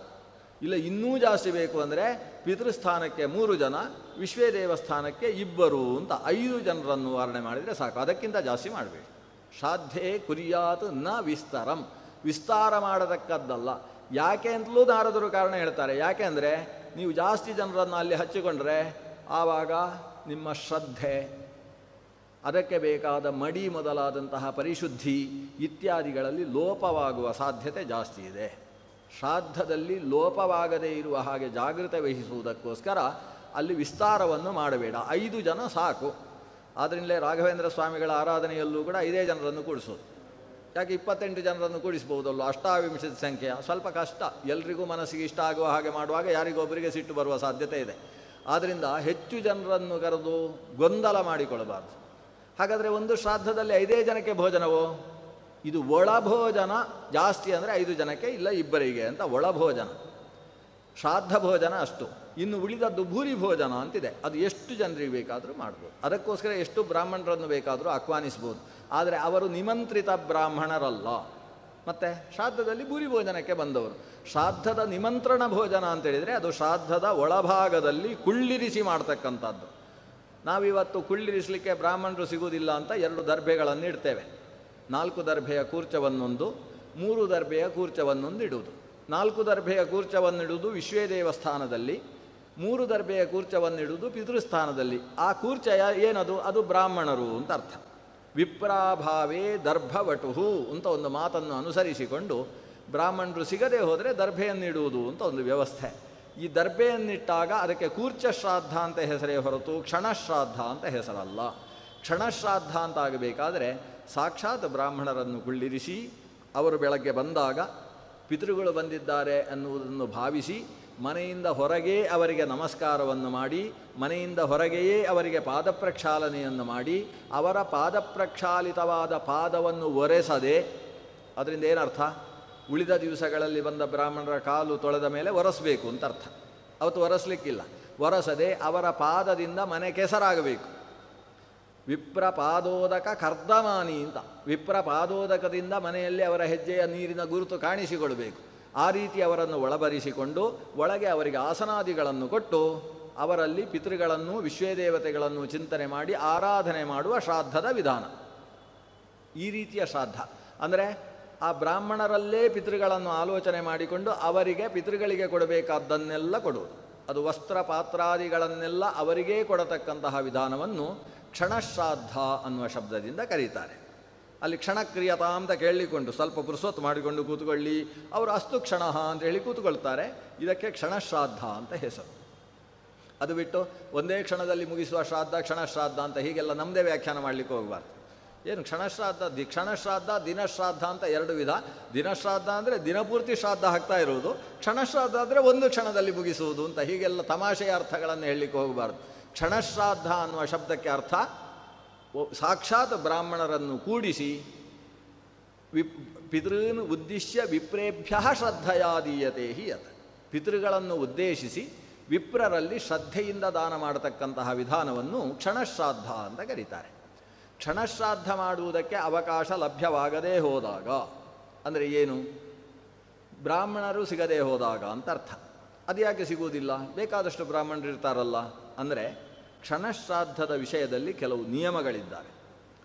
ಇಲ್ಲ ಇನ್ನೂ ಜಾಸ್ತಿ ಬೇಕು ಅಂದರೆ ಪಿತೃಸ್ಥಾನಕ್ಕೆ 3 ಜನ, ವಿಶ್ವೇ ದೇವಸ್ಥಾನಕ್ಕೆ 2 ಅಂತ 5 ಜನರನ್ನು ವರ್ಣನೆ ಮಾಡಿದರೆ ಸಾಕು. ಅದಕ್ಕಿಂತ ಜಾಸ್ತಿ ಮಾಡಬೇಡಿ. ಶ್ರಾದ್ಧೇ ಕುರ್ಯಾತ್ ನ ವಿಸ್ತರಂ, ವಿಸ್ತಾರ ಮಾಡತಕ್ಕದ್ದಲ್ಲ. ಯಾಕೆ ಅಂತಲೂ ನಾರದರು ಕಾರಣ ಹೇಳ್ತಾರೆ. ಯಾಕೆ ಅಂದರೆ ನೀವು ಜಾಸ್ತಿ ಜನರನ್ನು ಅಲ್ಲಿ ಹಚ್ಚಿಕೊಂಡ್ರೆ ಆವಾಗ ನಿಮ್ಮ ಶ್ರದ್ಧೆ, ಅದಕ್ಕೆ ಬೇಕಾದ ಮಡಿ ಮೊದಲಾದಂತಹ ಪರಿಶುದ್ಧಿ ಇತ್ಯಾದಿಗಳಲ್ಲಿ ಲೋಪವಾಗುವ ಸಾಧ್ಯತೆ ಜಾಸ್ತಿ ಇದೆ. ಶ್ರಾದ್ದದಲ್ಲಿ ಲೋಪವಾಗದೇ ಇರುವ ಹಾಗೆ ಜಾಗೃತೆ ವಹಿಸುವುದಕ್ಕೋಸ್ಕರ ಅಲ್ಲಿ ವಿಸ್ತಾರವನ್ನು ಮಾಡಬೇಡ, 5 ಜನ ಸಾಕು. ಆದ್ದರಿಂದಲೇ ರಾಘವೇಂದ್ರ ಸ್ವಾಮಿಗಳ ಆರಾಧನೆಯಲ್ಲೂ ಕೂಡ 5 ಜನರನ್ನು ಕೂಡಿಸೋದು. ಯಾಕೆ 28 ಜನರನ್ನು ಕೂಡಿಸ್ಬೋದಲ್ಲ, ಅಷ್ಟಾವಿಂಶದ ಸಂಖ್ಯೆ ಸ್ವಲ್ಪ ಕಷ್ಟ. ಎಲ್ರಿಗೂ ಮನಸ್ಸಿಗೆ ಇಷ್ಟ ಆಗುವ ಹಾಗೆ ಮಾಡುವಾಗ ಯಾರಿಗೊಬ್ಬರಿಗೆ ಸಿಟ್ಟು ಬರುವ ಸಾಧ್ಯತೆ ಇದೆ. ಆದ್ದರಿಂದ ಹೆಚ್ಚು ಜನರನ್ನು ಕರೆದು ಗೊಂದಲ ಮಾಡಿಕೊಳ್ಳಬಾರ್ದು. ಹಾಗಾದರೆ ಒಂದು ಶ್ರಾದ್ದದಲ್ಲಿ 5 ಜನಕ್ಕೆ ಭೋಜನವೋ? ಇದು ಒಳಭೋಜನ ಜಾಸ್ತಿ ಅಂದರೆ 5 ಜನಕ್ಕೆ, ಇಲ್ಲ ಇಬ್ಬರಿಗೆ ಅಂತ ಒಳಭೋಜನ. ಶ್ರಾದ್ದ ಭೋಜನ ಅಷ್ಟು. ಇನ್ನು ಉಳಿದದ್ದು ಭೂರಿ ಭೋಜನ ಅಂತಿದೆ, ಅದು ಎಷ್ಟು ಜನರಿಗೆ ಬೇಕಾದರೂ ಮಾಡ್ಬೋದು. ಅದಕ್ಕೋಸ್ಕರ ಎಷ್ಟು ಬ್ರಾಹ್ಮಣರನ್ನು ಬೇಕಾದರೂ ಆಹ್ವಾನಿಸ್ಬೋದು. ಆದರೆ ಅವರು ನಿಮಂತ್ರಿತ ಬ್ರಾಹ್ಮಣರಲ್ಲ. ಮತ್ತು ಶ್ರಾದ್ದದಲ್ಲಿ ಭೂರಿ ಭೋಜನಕ್ಕೆ ಬಂದವರು. ಶ್ರಾದ್ದದ ನಿಮಂತ್ರಣ ಭೋಜನ ಅಂತೇಳಿದರೆ ಅದು ಶ್ರಾದ್ದದ ಒಳಭಾಗದಲ್ಲಿ ಕುಳ್ಳಿರಿಸಿ ಮಾಡ್ತಕ್ಕಂಥದ್ದು. ನಾವಿವತ್ತು ಕುಳ್ಳಿರಿಸಲಿಕ್ಕೆ ಬ್ರಾಹ್ಮಣರು ಸಿಗುವುದಿಲ್ಲ ಅಂತ 2 ದರ್ಭೆಗಳನ್ನು ಇಡ್ತೇವೆ. 4 ದರ್ಭೆಯ ಕೂರ್ಚವನ್ನೊಂದು, 3 ದರ್ಭೆಯ ಕೂರ್ಚವನ್ನೊಂದು ಇಡುವುದು. 4 ದರ್ಭೆಯ ಕೂರ್ಚವನ್ನಿಡುವುದು ವಿಶ್ವೇ ದೇವಸ್ಥಾನದಲ್ಲಿ, 3 ದರ್ಭೆಯ ಕೂರ್ಚವನ್ನಿಡುವುದು ಪಿತೃಸ್ಥಾನದಲ್ಲಿ. ಆ ಕೂರ್ಚ ಏನದು? ಅದು ಬ್ರಾಹ್ಮಣರು ಅಂತ ಅರ್ಥ. ವಿಪ್ರಾಭಾವೇ ದರ್ಭವಟುಹು ಅಂತ ಒಂದು ಮಾತನ್ನು ಅನುಸರಿಸಿಕೊಂಡು ಬ್ರಾಹ್ಮಣರು ಸಿಗದೆ ಹೋದರೆ ದರ್ಭೆಯನ್ನಿಡುವುದು ಅಂತ ಒಂದು ವ್ಯವಸ್ಥೆ. ಈ ದರ್ಭೆಯನ್ನಿಟ್ಟಾಗ ಅದಕ್ಕೆ ಕೂರ್ಚ ಶ್ರಾದ್ದ ಅಂತ ಹೆಸರೇ ಹೊರತು ಕ್ಷಣಶ್ರಾದ್ದ ಅಂತ ಹೆಸರಲ್ಲ. ಕ್ಷಣಶ್ರಾದ್ದ ಅಂತ ಆಗಬೇಕಾದರೆ ಸಾಕ್ಷಾತ್ ಬ್ರಾಹ್ಮಣರನ್ನು ಕುಳ್ಳಿರಿಸಿ ಅವರು ಬೆಳಗ್ಗೆ ಬಂದಾಗ ಪಿತೃಗಳು ಬಂದಿದ್ದಾರೆ ಅನ್ನುವುದನ್ನು ಭಾವಿಸಿ ಮನೆಯಿಂದ ಹೊರಗೇ ಅವರಿಗೆ ನಮಸ್ಕಾರವನ್ನು ಮಾಡಿ, ಮನೆಯಿಂದ ಹೊರಗೆಯೇ ಅವರಿಗೆ ಪಾದಪ್ರಕ್ಷಾಲನೆಯನ್ನು ಮಾಡಿ, ಅವರ ಪಾದಪ್ರಕ್ಷಾಲಿತವಾದ ಪಾದವನ್ನು ಒರೆಸದೆ, ಅದರಿಂದ ಏನರ್ಥ? ಉಳಿದ ದಿವಸಗಳಲ್ಲಿ ಬಂದ ಬ್ರಾಹ್ಮಣರ ಕಾಲು ತೊಳೆದ ಮೇಲೆ ಒರೆಸಬೇಕು ಅಂತ ಅರ್ಥ. ಅವತ್ತು ಒರೆಸಲಿಕ್ಕಿಲ್ಲ. ಒರೆಸದೆ ಅವರ ಪಾದದಿಂದ ಮನೆ ಕೆಸರಾಗಬೇಕು. ವಿಪ್ರ ಪಾದೋದಕ ಕರ್ದಮಾನಿ ಅಂತ. ವಿಪ್ರ ಪಾದೋದಕದಿಂದ ಮನೆಯಲ್ಲಿ ಅವರ ಹೆಜ್ಜೆಯ ನೀರಿನ ಗುರುತು ಕಾಣಿಸಿಕೊಳ್ಬೇಕು. ಆ ರೀತಿ ಅವರನ್ನು ಒಳಬರಿಸಿಕೊಂಡು ಒಳಗೆ ಅವರಿಗೆ ಆಸನಾದಿಗಳನ್ನು ಕೊಟ್ಟು ಅವರಲ್ಲಿ ಪಿತೃಗಳನ್ನು ವಿಶ್ವೇದೇವತೆಗಳನ್ನು ಚಿಂತನೆ ಮಾಡಿ ಆರಾಧನೆ ಮಾಡುವ ಶ್ರಾದ್ದದ ವಿಧಾನ. ಈ ರೀತಿಯ ಶ್ರಾದ್ದ ಅಂದರೆ ಆ ಬ್ರಾಹ್ಮಣರಲ್ಲೇ ಪಿತೃಗಳನ್ನು ಆಲೋಚನೆ ಮಾಡಿಕೊಂಡು ಅವರಿಗೆ ಪಿತೃಗಳಿಗೆ ಕೊಡಬೇಕಾದ್ದನ್ನೆಲ್ಲ ಕೊಡುವುದು. ಅದು ವಸ್ತ್ರ ಪಾತ್ರಾದಿಗಳನ್ನೆಲ್ಲ ಅವರಿಗೇ ಕೊಡತಕ್ಕಂತಹ ವಿಧಾನವನ್ನು ಕ್ಷಣಶ್ರಾದ್ದ ಅನ್ನುವ ಶಬ್ದದಿಂದ ಕರೀತಾರೆ. ಅಲ್ಲಿ ಕ್ಷಣಕ್ರಿಯತಾ ಅಂತ ಕೇಳಿಕೊಂಡು ಸ್ವಲ್ಪ ಪುರುಸೊತ್ತು ಮಾಡಿಕೊಂಡು ಕೂತ್ಕೊಳ್ಳಿ, ಅವರು ಅಸ್ತು ಕ್ಷಣ ಅಂತ ಹೇಳಿ ಕೂತ್ಕೊಳ್ತಾರೆ. ಇದಕ್ಕೆ ಕ್ಷಣಶ್ರಾದ್ದ ಅಂತ ಹೆಸರು. ಅದು ಬಿಟ್ಟು ಒಂದೇ ಕ್ಷಣದಲ್ಲಿ ಮುಗಿಸುವ ಶ್ರಾದ್ದ ಕ್ಷಣಶ್ರಾದ್ದ ಅಂತ ಹೀಗೆಲ್ಲ ನಮ್ಮದೇ ವ್ಯಾಖ್ಯಾನ ಮಾಡಲಿಕ್ಕೆ ಹೋಗಬಾರ್ದು. ಏನು ಕ್ಷಣಶ್ರಾದ್ದ, ಕ್ಷಣಶ್ರಾದ್ದ, ದಿನಶ್ರಾದ್ದ ಅಂತ 2 ವಿಧ. ದಿನಶ್ರಾದ್ದ ಅಂದರೆ ದಿನಪೂರ್ತಿ ಶ್ರಾದ್ದ ಹಾಕ್ತಾ ಇರುವುದು, ಕ್ಷಣಶ್ರಾದ್ದ ಅಂದರೆ ಒಂದು ಕ್ಷಣದಲ್ಲಿ ಮುಗಿಸುವುದು ಅಂತ ಹೀಗೆಲ್ಲ ತಮಾಷೆಯ ಅರ್ಥಗಳನ್ನು ಹೇಳಲಿಕ್ಕೆ ಹೋಗಬಾರ್ದು. ಕ್ಷಣಶ್ರಾದ್ದ ಅನ್ನುವ ಶಬ್ದಕ್ಕೆ ಅರ್ಥ ಸಾಕ್ಷಾತ್ ಬ್ರಾಹ್ಮಣರನ್ನು ಕೂಡಿಸಿ ಪಿತೃನ್ ಉದ್ದೇಶ್ಯ ವಿಪ್ರೇಭ್ಯ ಶ್ರದ್ಧೆಯಾದೀಯತೆ ಹಿ ಯತ್. ಪಿತೃಗಳನ್ನು ಉದ್ದೇಶಿಸಿ ವಿಪ್ರರಲ್ಲಿ ಶ್ರದ್ಧೆಯಿಂದ ದಾನ ಮಾಡತಕ್ಕಂತಹ ವಿಧಾನವನ್ನು ಕ್ಷಣಶ್ರಾದ್ದ ಅಂತ ಕರೀತಾರೆ. ಕ್ಷಣಶ್ರಾದ್ದ ಮಾಡುವುದಕ್ಕೆ ಅವಕಾಶ ಲಭ್ಯವಾಗದೇ ಹೋದಾಗ ಅಂದರೆ ಏನು? ಬ್ರಾಹ್ಮಣರು ಸಿಗದೇ ಹೋದಾಗ ಅಂತ ಅರ್ಥ. ಅದು ಯಾಕೆ ಸಿಗುವುದಿಲ್ಲ? ಬೇಕಾದಷ್ಟು ಬ್ರಾಹ್ಮಣರು ಇರ್ತಾರಲ್ಲ. ಅಂದರೆ ಕ್ಷಣಶ್ರಾದ್ದದ ವಿಷಯದಲ್ಲಿ ಕೆಲವು ನಿಯಮಗಳಿದ್ದಾವೆ.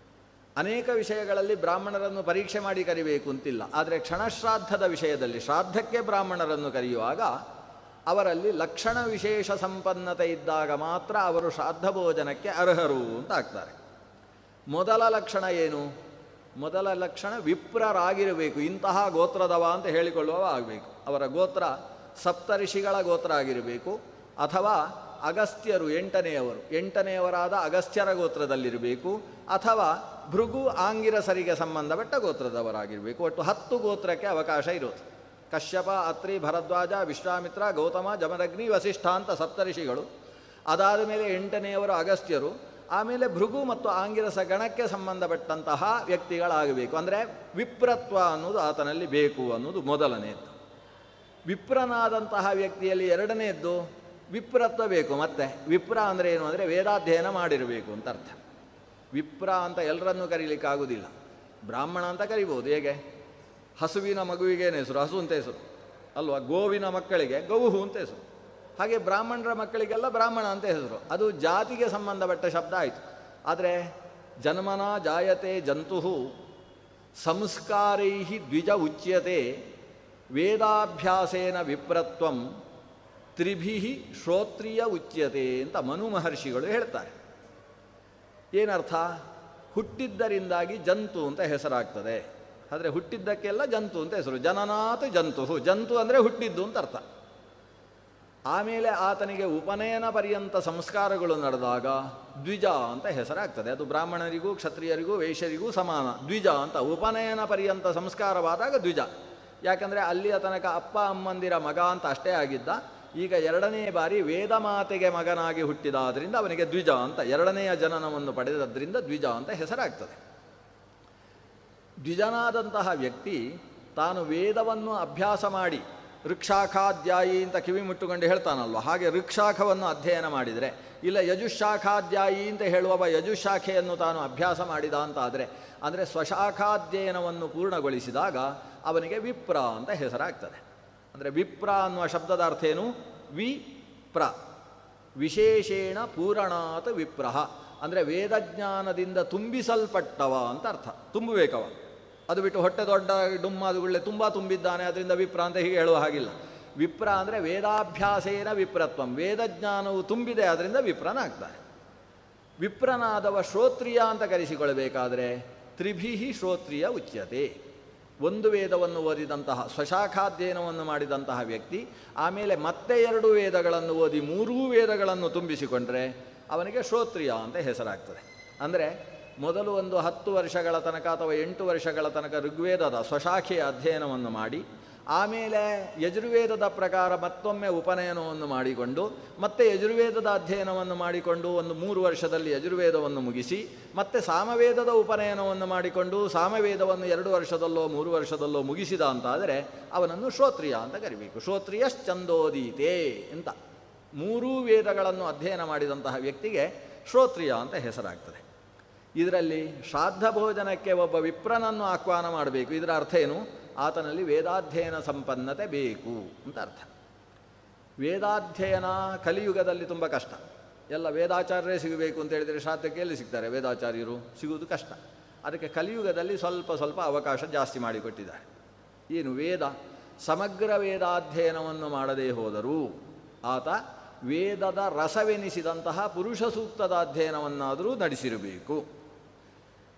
ಅನೇಕ ವಿಷಯಗಳಲ್ಲಿ ಬ್ರಾಹ್ಮಣರನ್ನು ಪರೀಕ್ಷೆ ಮಾಡಿ ಕರಿಬೇಕು ಅಂತಿಲ್ಲ. ಆದರೆ ಕ್ಷಣಶ್ರಾದ್ದದ ವಿಷಯದಲ್ಲಿ ಶ್ರಾದ್ದಕ್ಕೆ ಬ್ರಾಹ್ಮಣರನ್ನು ಕರೆಯುವಾಗ ಅವರಲ್ಲಿ ಲಕ್ಷಣ ವಿಶೇಷ ಸಂಪನ್ನತೆ ಇದ್ದಾಗ ಮಾತ್ರ ಅವರು ಶ್ರಾದ್ದ ಭೋಜನಕ್ಕೆ ಅರ್ಹರು ಅಂತ ಆಗ್ತಾರೆ. ಮೊದಲ ಲಕ್ಷಣ ಏನು? ಮೊದಲ ಲಕ್ಷಣ ವಿಪ್ರರಾಗಿರಬೇಕು. ಇಂತಹ ಗೋತ್ರದವ ಅಂತ ಹೇಳಿಕೊಳ್ಳುವ ಆಗಬೇಕು. ಅವರ ಗೋತ್ರ ಸಪ್ತಋಷಿಗಳ ಗೋತ್ರ ಆಗಿರಬೇಕು, ಅಥವಾ ಅಗಸ್ತ್ಯರು 8ನೇಯವರಾದ ಅಗಸ್ತ್ಯರ ಗೋತ್ರದಲ್ಲಿರಬೇಕು, ಅಥವಾ ಭೃಗು ಆಂಗಿರಸರಿಗೆ ಸಂಬಂಧಪಟ್ಟ ಗೋತ್ರದವರಾಗಿರಬೇಕು. ಒಟ್ಟು 10 ಗೋತ್ರಕ್ಕೆ ಅವಕಾಶ ಇರೋದು. ಕಶ್ಯಪ, ಅತ್ರಿ, ಭರದ್ವಾಜ, ವಿಶ್ವಾಮಿತ್ರ, ಗೌತಮ, ಜಮದಗ್ನಿ, ವಸಿಷ್ಠ ಅಂತ ಸಪ್ತಋಷಿಗಳು. ಅದಾದ ಮೇಲೆ 8ನೇಯವರು ಅಗಸ್ತ್ಯರು. ಆಮೇಲೆ ಭೃಗು ಮತ್ತು ಆಂಗಿರಸ ಗಣಕ್ಕೆ ಸಂಬಂಧಪಟ್ಟಂತಹ ವ್ಯಕ್ತಿಗಳಾಗಬೇಕು. ಅಂದರೆ ವಿಪ್ರತ್ವ ಅನ್ನೋದು ಆತನಲ್ಲಿ ಬೇಕು ಅನ್ನೋದು ಮೊದಲನೆಯದ್ದು. ವಿಪ್ರನಾದಂತಹ ವ್ಯಕ್ತಿಯಲ್ಲಿ 2ನೇದ್ದು ವಿಪ್ರತ್ವ ಬೇಕು. ಮತ್ತೆ ವಿಪ್ರ ಅಂದರೆ ಏನು ಅಂದರೆ ವೇದಾಧ್ಯಯನ ಮಾಡಿರಬೇಕು ಅಂತ ಅರ್ಥ. ವಿಪ್ರ ಅಂತ ಎಲ್ಲರನ್ನೂ ಕರೀಲಿಕ್ಕಾಗೋದಿಲ್ಲ. ಬ್ರಾಹ್ಮಣ ಅಂತ ಕರಿಬೋದು. ಹೇಗೆ? ಹಸುವಿನ ಮಗುವಿಗೇನು ಹೆಸರು? ಹಸು ಅಂತ ಹೆಸರು ಅಲ್ವಾ? ಗೋವಿನ ಮಕ್ಕಳಿಗೆ ಗೌಹು ಅಂತ ಹೆಸರು. ಹಾಗೆ ಬ್ರಾಹ್ಮಣರ ಮಕ್ಕಳಿಗೆಲ್ಲ ಬ್ರಾಹ್ಮಣ ಅಂತ ಹೆಸರು. ಅದು ಜಾತಿಗೆ ಸಂಬಂಧಪಟ್ಟ ಶಬ್ದ ಆಯಿತು. ಆದರೆ ಜನ್ಮನ ಜಾಯತೆ ಜಂತು ಸಂಸ್ಕಾರೈ ದ್ವಿಜ ಉಚ್ಯತೆ ವೇದಾಭ್ಯಾಸೇನ ವಿಪ್ರತ್ವಂ ತ್ರಿಭಿ ಶ್ರೋತ್ರಿಯ ಉಚ್ಯತೆ ಅಂತ ಮನು ಮಹರ್ಷಿಗಳು ಹೇಳ್ತಾರೆ. ಏನರ್ಥ? ಹುಟ್ಟಿದ್ದರಿಂದಾಗಿ ಜಂತು ಅಂತ ಹೆಸರಾಗ್ತದೆ. ಆದರೆ ಹುಟ್ಟಿದ್ದಕ್ಕೆಲ್ಲ ಜಂತು ಅಂತ ಹೆಸರು. ಜನನಾತ್ ಜಂತು, ಜಂತು ಅಂದರೆ ಹುಟ್ಟಿದ್ದು ಅಂತ ಅರ್ಥ. ಆಮೇಲೆ ಆತನಿಗೆ ಉಪನಯನ ಪರ್ಯಂತ ಸಂಸ್ಕಾರಗಳು ನಡೆದಾಗ ದ್ವಿಜ ಅಂತ ಹೆಸರಾಗ್ತದೆ. ಅದು ಬ್ರಾಹ್ಮಣರಿಗೂ ಕ್ಷತ್ರಿಯರಿಗೂ ವೈಶ್ಯರಿಗೂ ಸಮಾನ. ದ್ವಿಜ ಅಂತ ಉಪನಯನ ಪರ್ಯಂತ ಸಂಸ್ಕಾರವಾದಾಗ ದ್ವಿಜ. ಯಾಕಂದರೆ ಅಲ್ಲಿಯ ತನಕ ಅಪ್ಪ ಅಮ್ಮಂದಿರ ಮಗ ಅಂತ ಅಷ್ಟೇ ಆಗಿದ್ದ. ಈಗ ಎರಡನೇ ಬಾರಿ ವೇದಮಾತೆಗೆ ಮಗನಾಗಿ ಹುಟ್ಟಿದಾದ್ದರಿಂದ ಅವನಿಗೆ ದ್ವಿಜ ಅಂತ, ಎರಡನೆಯ ಜನನವನ್ನು ಪಡೆದದ್ರಿಂದ ದ್ವಿಜ ಅಂತ ಹೆಸರಾಗ್ತದೆ. ದ್ವಿಜನಾದಂತಹ ವ್ಯಕ್ತಿ ತಾನು ವೇದವನ್ನು ಅಭ್ಯಾಸ ಮಾಡಿ ಋಕ್ಷಾಖಾಧ್ಯಾಯಿ ಅಂತ ಕಿವಿ ಮುಟ್ಟುಕೊಂಡು ಹೇಳ್ತಾನಲ್ವ, ಹಾಗೆ ಋಕ್ಷಾಖವನ್ನು ಅಧ್ಯಯನ ಮಾಡಿದರೆ, ಇಲ್ಲ ಯಜುಶಾಖಾಧ್ಯಾಯಿ ಅಂತ ಹೇಳುವವ ಯಜುಶಾಖೆಯನ್ನು ತಾನು ಅಭ್ಯಾಸ ಮಾಡಿದ ಅಂತಾದರೆ, ಅಂದರೆ ಸ್ವಶಾಖಾಧ್ಯಯನವನ್ನು ಪೂರ್ಣಗೊಳಿಸಿದಾಗ ಅವನಿಗೆ ವಿಪ್ರ ಅಂತ ಹೆಸರಾಗ್ತದೆ. ಅಂದರೆ ವಿಪ್ರ ಅನ್ನುವ ಶಬ್ದದ ಅರ್ಥ ಏನು? ವಿಪ್ರ ವಿಶೇಷೇಣ ಪೂರಣಾತ್ ವಿಪ್ರಹ, ಅಂದರೆ ವೇದಜ್ಞಾನದಿಂದ ತುಂಬಿಸಲ್ಪಟ್ಟವ ಅಂತ ಅರ್ಥ. ತುಂಬಬೇಕವ, ಅದು ಬಿಟ್ಟು ಹೊಟ್ಟೆ ದೊಡ್ಡ ಡುಮ್ಮಾದುಗಳೇ ತುಂಬ ತುಂಬಿದ್ದಾನೆ ಅದರಿಂದ ವಿಪ್ರ ಅಂತ ಹೀಗೆ ಹೇಳುವ ಹಾಗಿಲ್ಲ. ವಿಪ್ರ ಅಂದರೆ ವೇದಾಭ್ಯಾಸೇನ ವಿಪ್ರತ್ವಂ, ವೇದಜ್ಞಾನವು ತುಂಬಿದೆ ಅದರಿಂದ ವಿಪ್ರನಾಗ್ತಾನೆ. ವಿಪ್ರನಾದವ ಶ್ರೋತ್ರಿಯ ಅಂತ ಕರೆಸಿಕೊಳ್ಳಬೇಕಾದರೆ ತ್ರಿಭಿಹಿ ಶ್ರೋತ್ರಿಯ ಉಚ್ಯತೆ. ಒಂದು ವೇದವನ್ನು ಓದಿದಂತಹ ಸ್ವಶಾಖಾಧ್ಯಯನವನ್ನು ಮಾಡಿದಂತಹ ವ್ಯಕ್ತಿ ಆಮೇಲೆ ಮತ್ತೆ 2 ವೇದಗಳನ್ನು ಓದಿ 3 ವೇದಗಳನ್ನು ತುಂಬಿಸಿಕೊಂಡ್ರೆ ಅವನಿಗೆ ಶ್ರೋತ್ರಿಯ ಅಂತ ಹೆಸರಾಗ್ತದೆ. ಅಂದರೆ ಮೊದಲು ಒಂದು 10 ವರ್ಷಗಳ ತನಕ ಅಥವಾ 8 ವರ್ಷಗಳ ತನಕ ಋಗ್ವೇದದ ಸ್ವಶಾಖೆಯ ಅಧ್ಯಯನವನ್ನು ಮಾಡಿ, ಆಮೇಲೆ ಯಜುರ್ವೇದದ ಪ್ರಕಾರ ಮತ್ತೊಮ್ಮೆ ಉಪನಯನವನ್ನು ಮಾಡಿಕೊಂಡು, ಮತ್ತೆ ಯಜುರ್ವೇದದ ಅಧ್ಯಯನವನ್ನು ಮಾಡಿಕೊಂಡು ಒಂದು 3 ವರ್ಷದಲ್ಲಿ ಯಜುರ್ವೇದವನ್ನು ಮುಗಿಸಿ, ಮತ್ತೆ ಸಾಮವೇದದ ಉಪನಯನವನ್ನು ಮಾಡಿಕೊಂಡು ಸಾಮವೇದವನ್ನು 2 ವರ್ಷದಲ್ಲೋ 3 ವರ್ಷದಲ್ಲೋ ಮುಗಿಸಿದ ಅಂತಾದರೆ ಅವನನ್ನು ಶ್ರೋತ್ರಿಯ ಅಂತ ಕರಿಬೇಕು. ಶ್ರೋತ್ರಿಯಶ್ಚಂದೋದೀತೆ ಅಂತ 3 ವೇದಗಳನ್ನು ಅಧ್ಯಯನ ಮಾಡಿದಂತಹ ವ್ಯಕ್ತಿಗೆ ಶ್ರೋತ್ರಿಯ ಅಂತ ಹೆಸರಾಗ್ತದೆ. ಇದರಲ್ಲಿ ಶ್ರಾದ್ದ ಭೋಜನಕ್ಕೆ ಒಬ್ಬ ವಿಪ್ರನನ್ನು ಆಹ್ವಾನ ಮಾಡಬೇಕು. ಇದರ ಅರ್ಥ ಏನು? ಆತನಲ್ಲಿ ವೇದಾಧ್ಯಯನ ಸಂಪನ್ನತೆ ಬೇಕು ಅಂತ ಅರ್ಥ. ವೇದಾಧ್ಯಯನ ಕಲಿಯುಗದಲ್ಲಿ ತುಂಬ ಕಷ್ಟ. ಎಲ್ಲ ವೇದಾಚಾರ್ಯರೇ ಸಿಗಬೇಕು ಅಂತ ಹೇಳಿದರೆ ಶ್ರಾದ್ದಕ್ಕೆ ಎಲ್ಲಿ ಸಿಗ್ತಾರೆ? ವೇದಾಚಾರ್ಯರು ಸಿಗುವುದು ಕಷ್ಟ. ಅದಕ್ಕೆ ಕಲಿಯುಗದಲ್ಲಿ ಸ್ವಲ್ಪ ಅವಕಾಶ ಜಾಸ್ತಿ ಮಾಡಿಕೊಟ್ಟಿದ್ದಾರೆ. ಏನು? ವೇದ ಸಮಗ್ರ ವೇದಾಧ್ಯಯನವನ್ನು ಮಾಡದೇ ಹೋದರೂ ಆತ ವೇದದ ರಸವೆನಿಸಿದಂತಹ ಪುರುಷ ಸೂಕ್ತದ ಅಧ್ಯಯನವನ್ನಾದರೂ ನಡೆಸಿರಬೇಕು.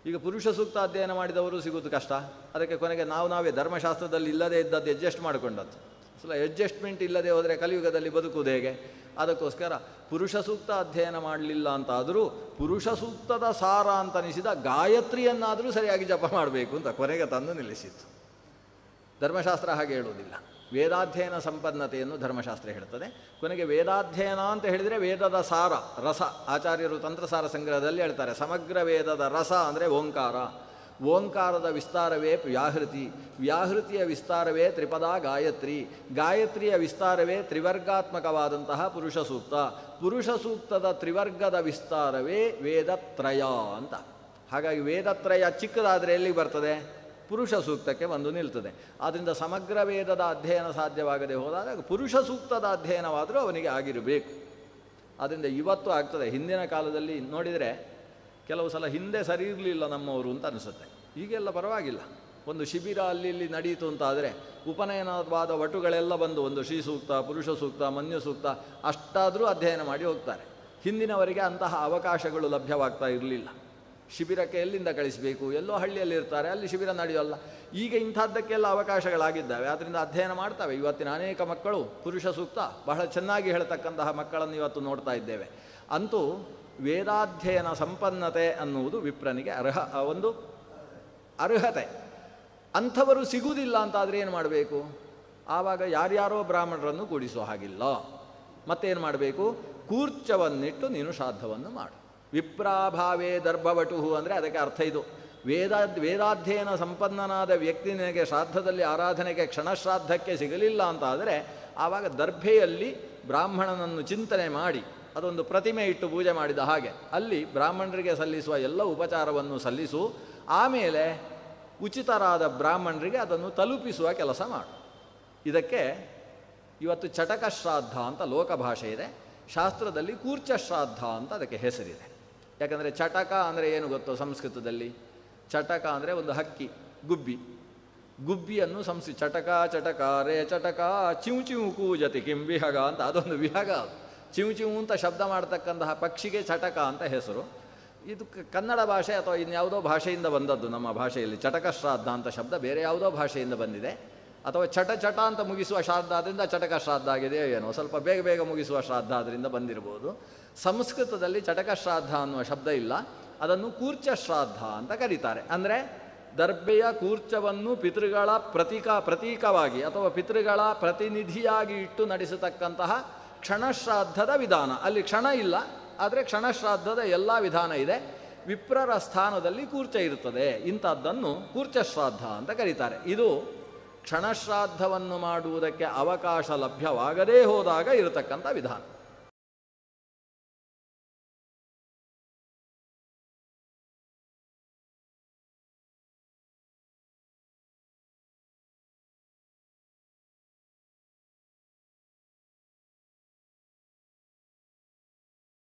ಈಗ ಪುರುಷ ಸೂಕ್ತ ಅಧ್ಯಯನ ಮಾಡಿದವರು ಸಿಗೋದು ಕಷ್ಟ. ಅದಕ್ಕೆ ಕೊನೆಗೆ ನಾವೇ ಧರ್ಮಶಾಸ್ತ್ರದಲ್ಲಿ ಇಲ್ಲದೇ ಇದ್ದದ್ದು ಅಡ್ಜಸ್ಟ್ ಮಾಡಿಕೊಂಡದ್ದು. ಅಡ್ಜಸ್ಟ್ಮೆಂಟ್ ಇಲ್ಲದೆ ಹೋದರೆ ಕಲಿಯುಗದಲ್ಲಿ ಬದುಕುವುದು ಹೇಗೆ? ಅದಕ್ಕೋಸ್ಕರ ಪುರುಷ ಸೂಕ್ತ ಅಧ್ಯಯನ ಮಾಡಲಿಲ್ಲ ಅಂತಾದರೂ ಪುರುಷ ಸೂಕ್ತದ ಸಾರ ಅಂತನಿಸಿದ ಗಾಯತ್ರಿಯನ್ನಾದರೂ ಸರಿಯಾಗಿ ಜಪ ಮಾಡಬೇಕು ಅಂತ ಕೊನೆಗೆ ತಂದು ನಿಲ್ಲಿಸಿತ್ತು. ಧರ್ಮಶಾಸ್ತ್ರ ಹಾಗೆ ಹೇಳುವುದಿಲ್ಲ. ವೇದಾಧ್ಯಯನ ಸಂಪನ್ನತೆಯನ್ನು ಧರ್ಮಶಾಸ್ತ್ರ ಹೇಳ್ತದೆ. ಕೊನೆಗೆ ವೇದಾಧ್ಯಯನ ಅಂತ ಹೇಳಿದರೆ ವೇದದ ಸಾರ, ರಸ. ಆಚಾರ್ಯರು ತಂತ್ರಸಾರ ಸಂಗ್ರಹದಲ್ಲಿ ಹೇಳ್ತಾರೆ, ಸಮಗ್ರ ವೇದದ ರಸ ಅಂದರೆ ಓಂಕಾರ. ಓಂಕಾರದ ವಿಸ್ತಾರವೇ ವ್ಯಾಹೃತಿ, ವ್ಯಾಹೃತಿಯ ವಿಸ್ತಾರವೇ ತ್ರಿಪದ ಗಾಯತ್ರಿ, ಗಾಯತ್ರಿಯ ವಿಸ್ತಾರವೇ ತ್ರಿವರ್ಗಾತ್ಮಕವಾದಂತಹ ಪುರುಷ ಸೂಕ್ತ, ಪುರುಷ ಸೂಕ್ತದ ತ್ರಿವರ್ಗದ ವಿಸ್ತಾರವೇ ವೇದತ್ರಯ ಅಂತ. ಹಾಗಾಗಿ ವೇದತ್ರಯ ಚಿಕ್ಕದಾದರೆ ಎಲ್ಲಿಗೆ ಬರ್ತದೆ? ಪುರುಷ ಸೂಕ್ತಕ್ಕೆ ಬಂದು ನಿಲ್ತದೆ. ಆದ್ದರಿಂದ ಸಮಗ್ರ ವೇದದ ಅಧ್ಯಯನ ಸಾಧ್ಯವಾಗದೆ ಹೋದಾಗ ಪುರುಷ ಸೂಕ್ತದ ಅಧ್ಯಯನವಾದರೂ ಅವನಿಗೆ ಆಗಿರಬೇಕು. ಆದ್ದರಿಂದ ಇವತ್ತು ಆಗ್ತದೆ. ಹಿಂದಿನ ಕಾಲದಲ್ಲಿ ನೋಡಿದರೆ ಕೆಲವು ಸಲ ಹಿಂದೆ ಸರಿ ಇರಲಿಲ್ಲ ನಮ್ಮವರು ಅಂತ ಅನಿಸುತ್ತೆ. ಈಗೆಲ್ಲ ಪರವಾಗಿಲ್ಲ. ಒಂದು ಶಿಬಿರ ಅಲ್ಲಿ ನಡೆಯಿತು ಅಂತಾದರೆ ಉಪನಯನವಾದ ವಟುಗಳೆಲ್ಲ ಬಂದು ಒಂದು ಶ್ರೀ ಸೂಕ್ತ, ಪುರುಷ ಸೂಕ್ತ, ಮನ್ಯು ಸೂಕ್ತ ಅಷ್ಟಾದರೂ ಅಧ್ಯಯನ ಮಾಡಿ ಹೋಗ್ತಾರೆ. ಹಿಂದಿನವರಿಗೆ ಅಂತಹ ಅವಕಾಶಗಳು ಲಭ್ಯವಾಗ್ತಾ ಇರಲಿಲ್ಲ. ಶಿಬಿರಕ್ಕೆ ಎಲ್ಲಿಂದ ಕಳಿಸಬೇಕು? ಎಲ್ಲೋ ಹಳ್ಳಿಯಲ್ಲಿರ್ತಾರೆ, ಅಲ್ಲಿ ಶಿಬಿರ ನಡೆಯೋಲ್ಲ. ಈಗ ಇಂಥದ್ದಕ್ಕೆಲ್ಲ ಅವಕಾಶಗಳಾಗಿದ್ದಾವೆ. ಆದ್ದರಿಂದ ಅಧ್ಯಯನ ಮಾಡ್ತವೆ. ಇವತ್ತಿನ ಅನೇಕ ಮಕ್ಕಳು ಪುರುಷ ಸೂಕ್ತ ಬಹಳ ಚೆನ್ನಾಗಿ ಹೇಳ್ತಕ್ಕಂತಹ ಮಕ್ಕಳನ್ನು ಇವತ್ತು ನೋಡ್ತಾ ಇದ್ದೇವೆ. ಅಂತೂ ವೇದಾಧ್ಯಯನ ಸಂಪನ್ನತೆ ಅನ್ನುವುದು ವಿಪ್ರನಿಗೆ ಒಂದು ಅರ್ಹತೆ. ಅಂಥವರು ಸಿಗುವುದಿಲ್ಲ ಅಂತಾದರೆ ಏನು ಮಾಡಬೇಕು? ಆವಾಗ ಯಾರ್ಯಾರೋ ಬ್ರಾಹ್ಮಣರನ್ನು ಕೂಡಿಸೋ ಹಾಗಿಲ್ಲ. ಮತ್ತೇನು ಮಾಡಬೇಕು? ಕೂರ್ಚವನ್ನಿಟ್ಟು ನೀನು ಶ್ರಾದ್ದವನ್ನು ಮಾಡು. ವಿಪ್ರಾಭಾವೇ ದರ್ಭವಟುಹು ಅಂದರೆ ಅದಕ್ಕೆ ಅರ್ಥ ಇದು. ವೇದಾಧ್ಯಯನ ಸಂಪನ್ನನಾದ ವ್ಯಕ್ತಿ ನಿನಗೆ ಶ್ರಾದ್ದದಲ್ಲಿ ಆರಾಧನೆಗೆ ಕ್ಷಣಶ್ರಾದ್ದಕ್ಕೆ ಸಿಗಲಿಲ್ಲ ಅಂತಾದರೆ ಆವಾಗ ದರ್ಭೆಯಲ್ಲಿ ಬ್ರಾಹ್ಮಣನನ್ನು ಚಿಂತನೆ ಮಾಡಿ ಅದೊಂದು ಪ್ರತಿಮೆ ಇಟ್ಟು ಪೂಜೆ ಮಾಡಿದ ಹಾಗೆ ಅಲ್ಲಿ ಬ್ರಾಹ್ಮಣರಿಗೆ ಸಲ್ಲಿಸುವ ಎಲ್ಲ ಉಪಚಾರವನ್ನು ಸಲ್ಲಿಸು. ಆಮೇಲೆ ಉಚಿತರಾದ ಬ್ರಾಹ್ಮಣರಿಗೆ ಅದನ್ನು ತಲುಪಿಸುವ ಕೆಲಸ ಮಾಡು. ಇದಕ್ಕೆ ಇವತ್ತು ಚಟಕ ಶ್ರಾದ್ದ ಅಂತ ಲೋಕಭಾಷೆ ಇದೆ. ಶಾಸ್ತ್ರದಲ್ಲಿ ಕೂರ್ಚ ಶ್ರಾದ್ದ ಅಂತ ಅದಕ್ಕೆ ಹೆಸರಿದೆ. ಯಾಕಂದರೆ ಚಟಕ ಅಂದರೆ ಏನು ಗೊತ್ತೋ? ಸಂಸ್ಕೃತದಲ್ಲಿ ಚಟಕ ಅಂದರೆ ಒಂದು ಹಕ್ಕಿ, ಗುಬ್ಬಿ. ಗುಬ್ಬಿಯನ್ನು ಚಟಕ ಚಟಕ ರೇ ಚಟಕ ಚಿವು ಚಿವು ಕೂಜತಿ ಕಿಂ ವಿಹಗ ಅಂತ ಅದೊಂದು ವಿಹಗ. ಅದು ಚಿವು ಚಿವು ಅಂತ ಶಬ್ದ ಮಾಡ್ತಕ್ಕಂತಹ ಪಕ್ಷಿಗೆ ಚಟಕ ಅಂತ ಹೆಸರು. ಇದು ಕನ್ನಡ ಭಾಷೆ ಅಥವಾ ಇನ್ಯಾವುದೋ ಭಾಷೆಯಿಂದ ಬಂದದ್ದು. ನಮ್ಮ ಭಾಷೆಯಲ್ಲಿ ಚಟಕ ಶ್ರಾದ್ದ ಅಂತ ಶಬ್ದ ಬೇರೆ ಯಾವುದೋ ಭಾಷೆಯಿಂದ ಬಂದಿದೆ, ಅಥವಾ ಚಟ ಅಂತ ಮುಗಿಸುವ ಶ್ರಾದ್ದ ಆದ್ದರಿಂದ ಚಟಕ ಶ್ರಾದ್ದ ಆಗಿದೆಯೋ ಏನೋ, ಸ್ವಲ್ಪ ಬೇಗ ಬೇಗ ಮುಗಿಸುವ ಶ್ರಾದ್ದ ಅದರಿಂದ ಬಂದಿರ್ಬೋದು. ಸಂಸ್ಕೃತದಲ್ಲಿ ಚಟಕ ಶ್ರಾದ್ದ ಅನ್ನುವ ಶಬ್ದ ಇಲ್ಲ, ಅದನ್ನು ಕೂರ್ಚ ಶ್ರಾದ್ದ ಅಂತ ಕರೀತಾರೆ. ಅಂದರೆ ದರ್ಬೆಯ ಕೂರ್ಚವನ್ನು ಪಿತೃಗಳ ಪ್ರತೀಕವಾಗಿ ಅಥವಾ ಪಿತೃಗಳ ಪ್ರತಿನಿಧಿಯಾಗಿ ಇಟ್ಟು ನಡೆಸತಕ್ಕಂತಹ ಕ್ಷಣಶ್ರಾದ್ದದ ವಿಧಾನ. ಅಲ್ಲಿ ಕ್ಷಣ ಇಲ್ಲ, ಆದರೆ ಕ್ಷಣಶ್ರಾದ್ದದ ಎಲ್ಲ ವಿಧಾನ ಇದೆ. ವಿಪ್ರರ ಸ್ಥಾನದಲ್ಲಿ ಕೂರ್ಚ ಇರುತ್ತದೆ, ಇಂಥದ್ದನ್ನು ಕೂರ್ಚ ಶ್ರಾದ್ದ ಅಂತ ಕರೀತಾರೆ. ಇದು ಕ್ಷಣಶ್ರಾದ್ದವನ್ನು ಮಾಡುವುದಕ್ಕೆ ಅವಕಾಶ ಲಭ್ಯವಾಗದೇ ಹೋದಾಗ ಇರತಕ್ಕಂಥ ವಿಧಾನ.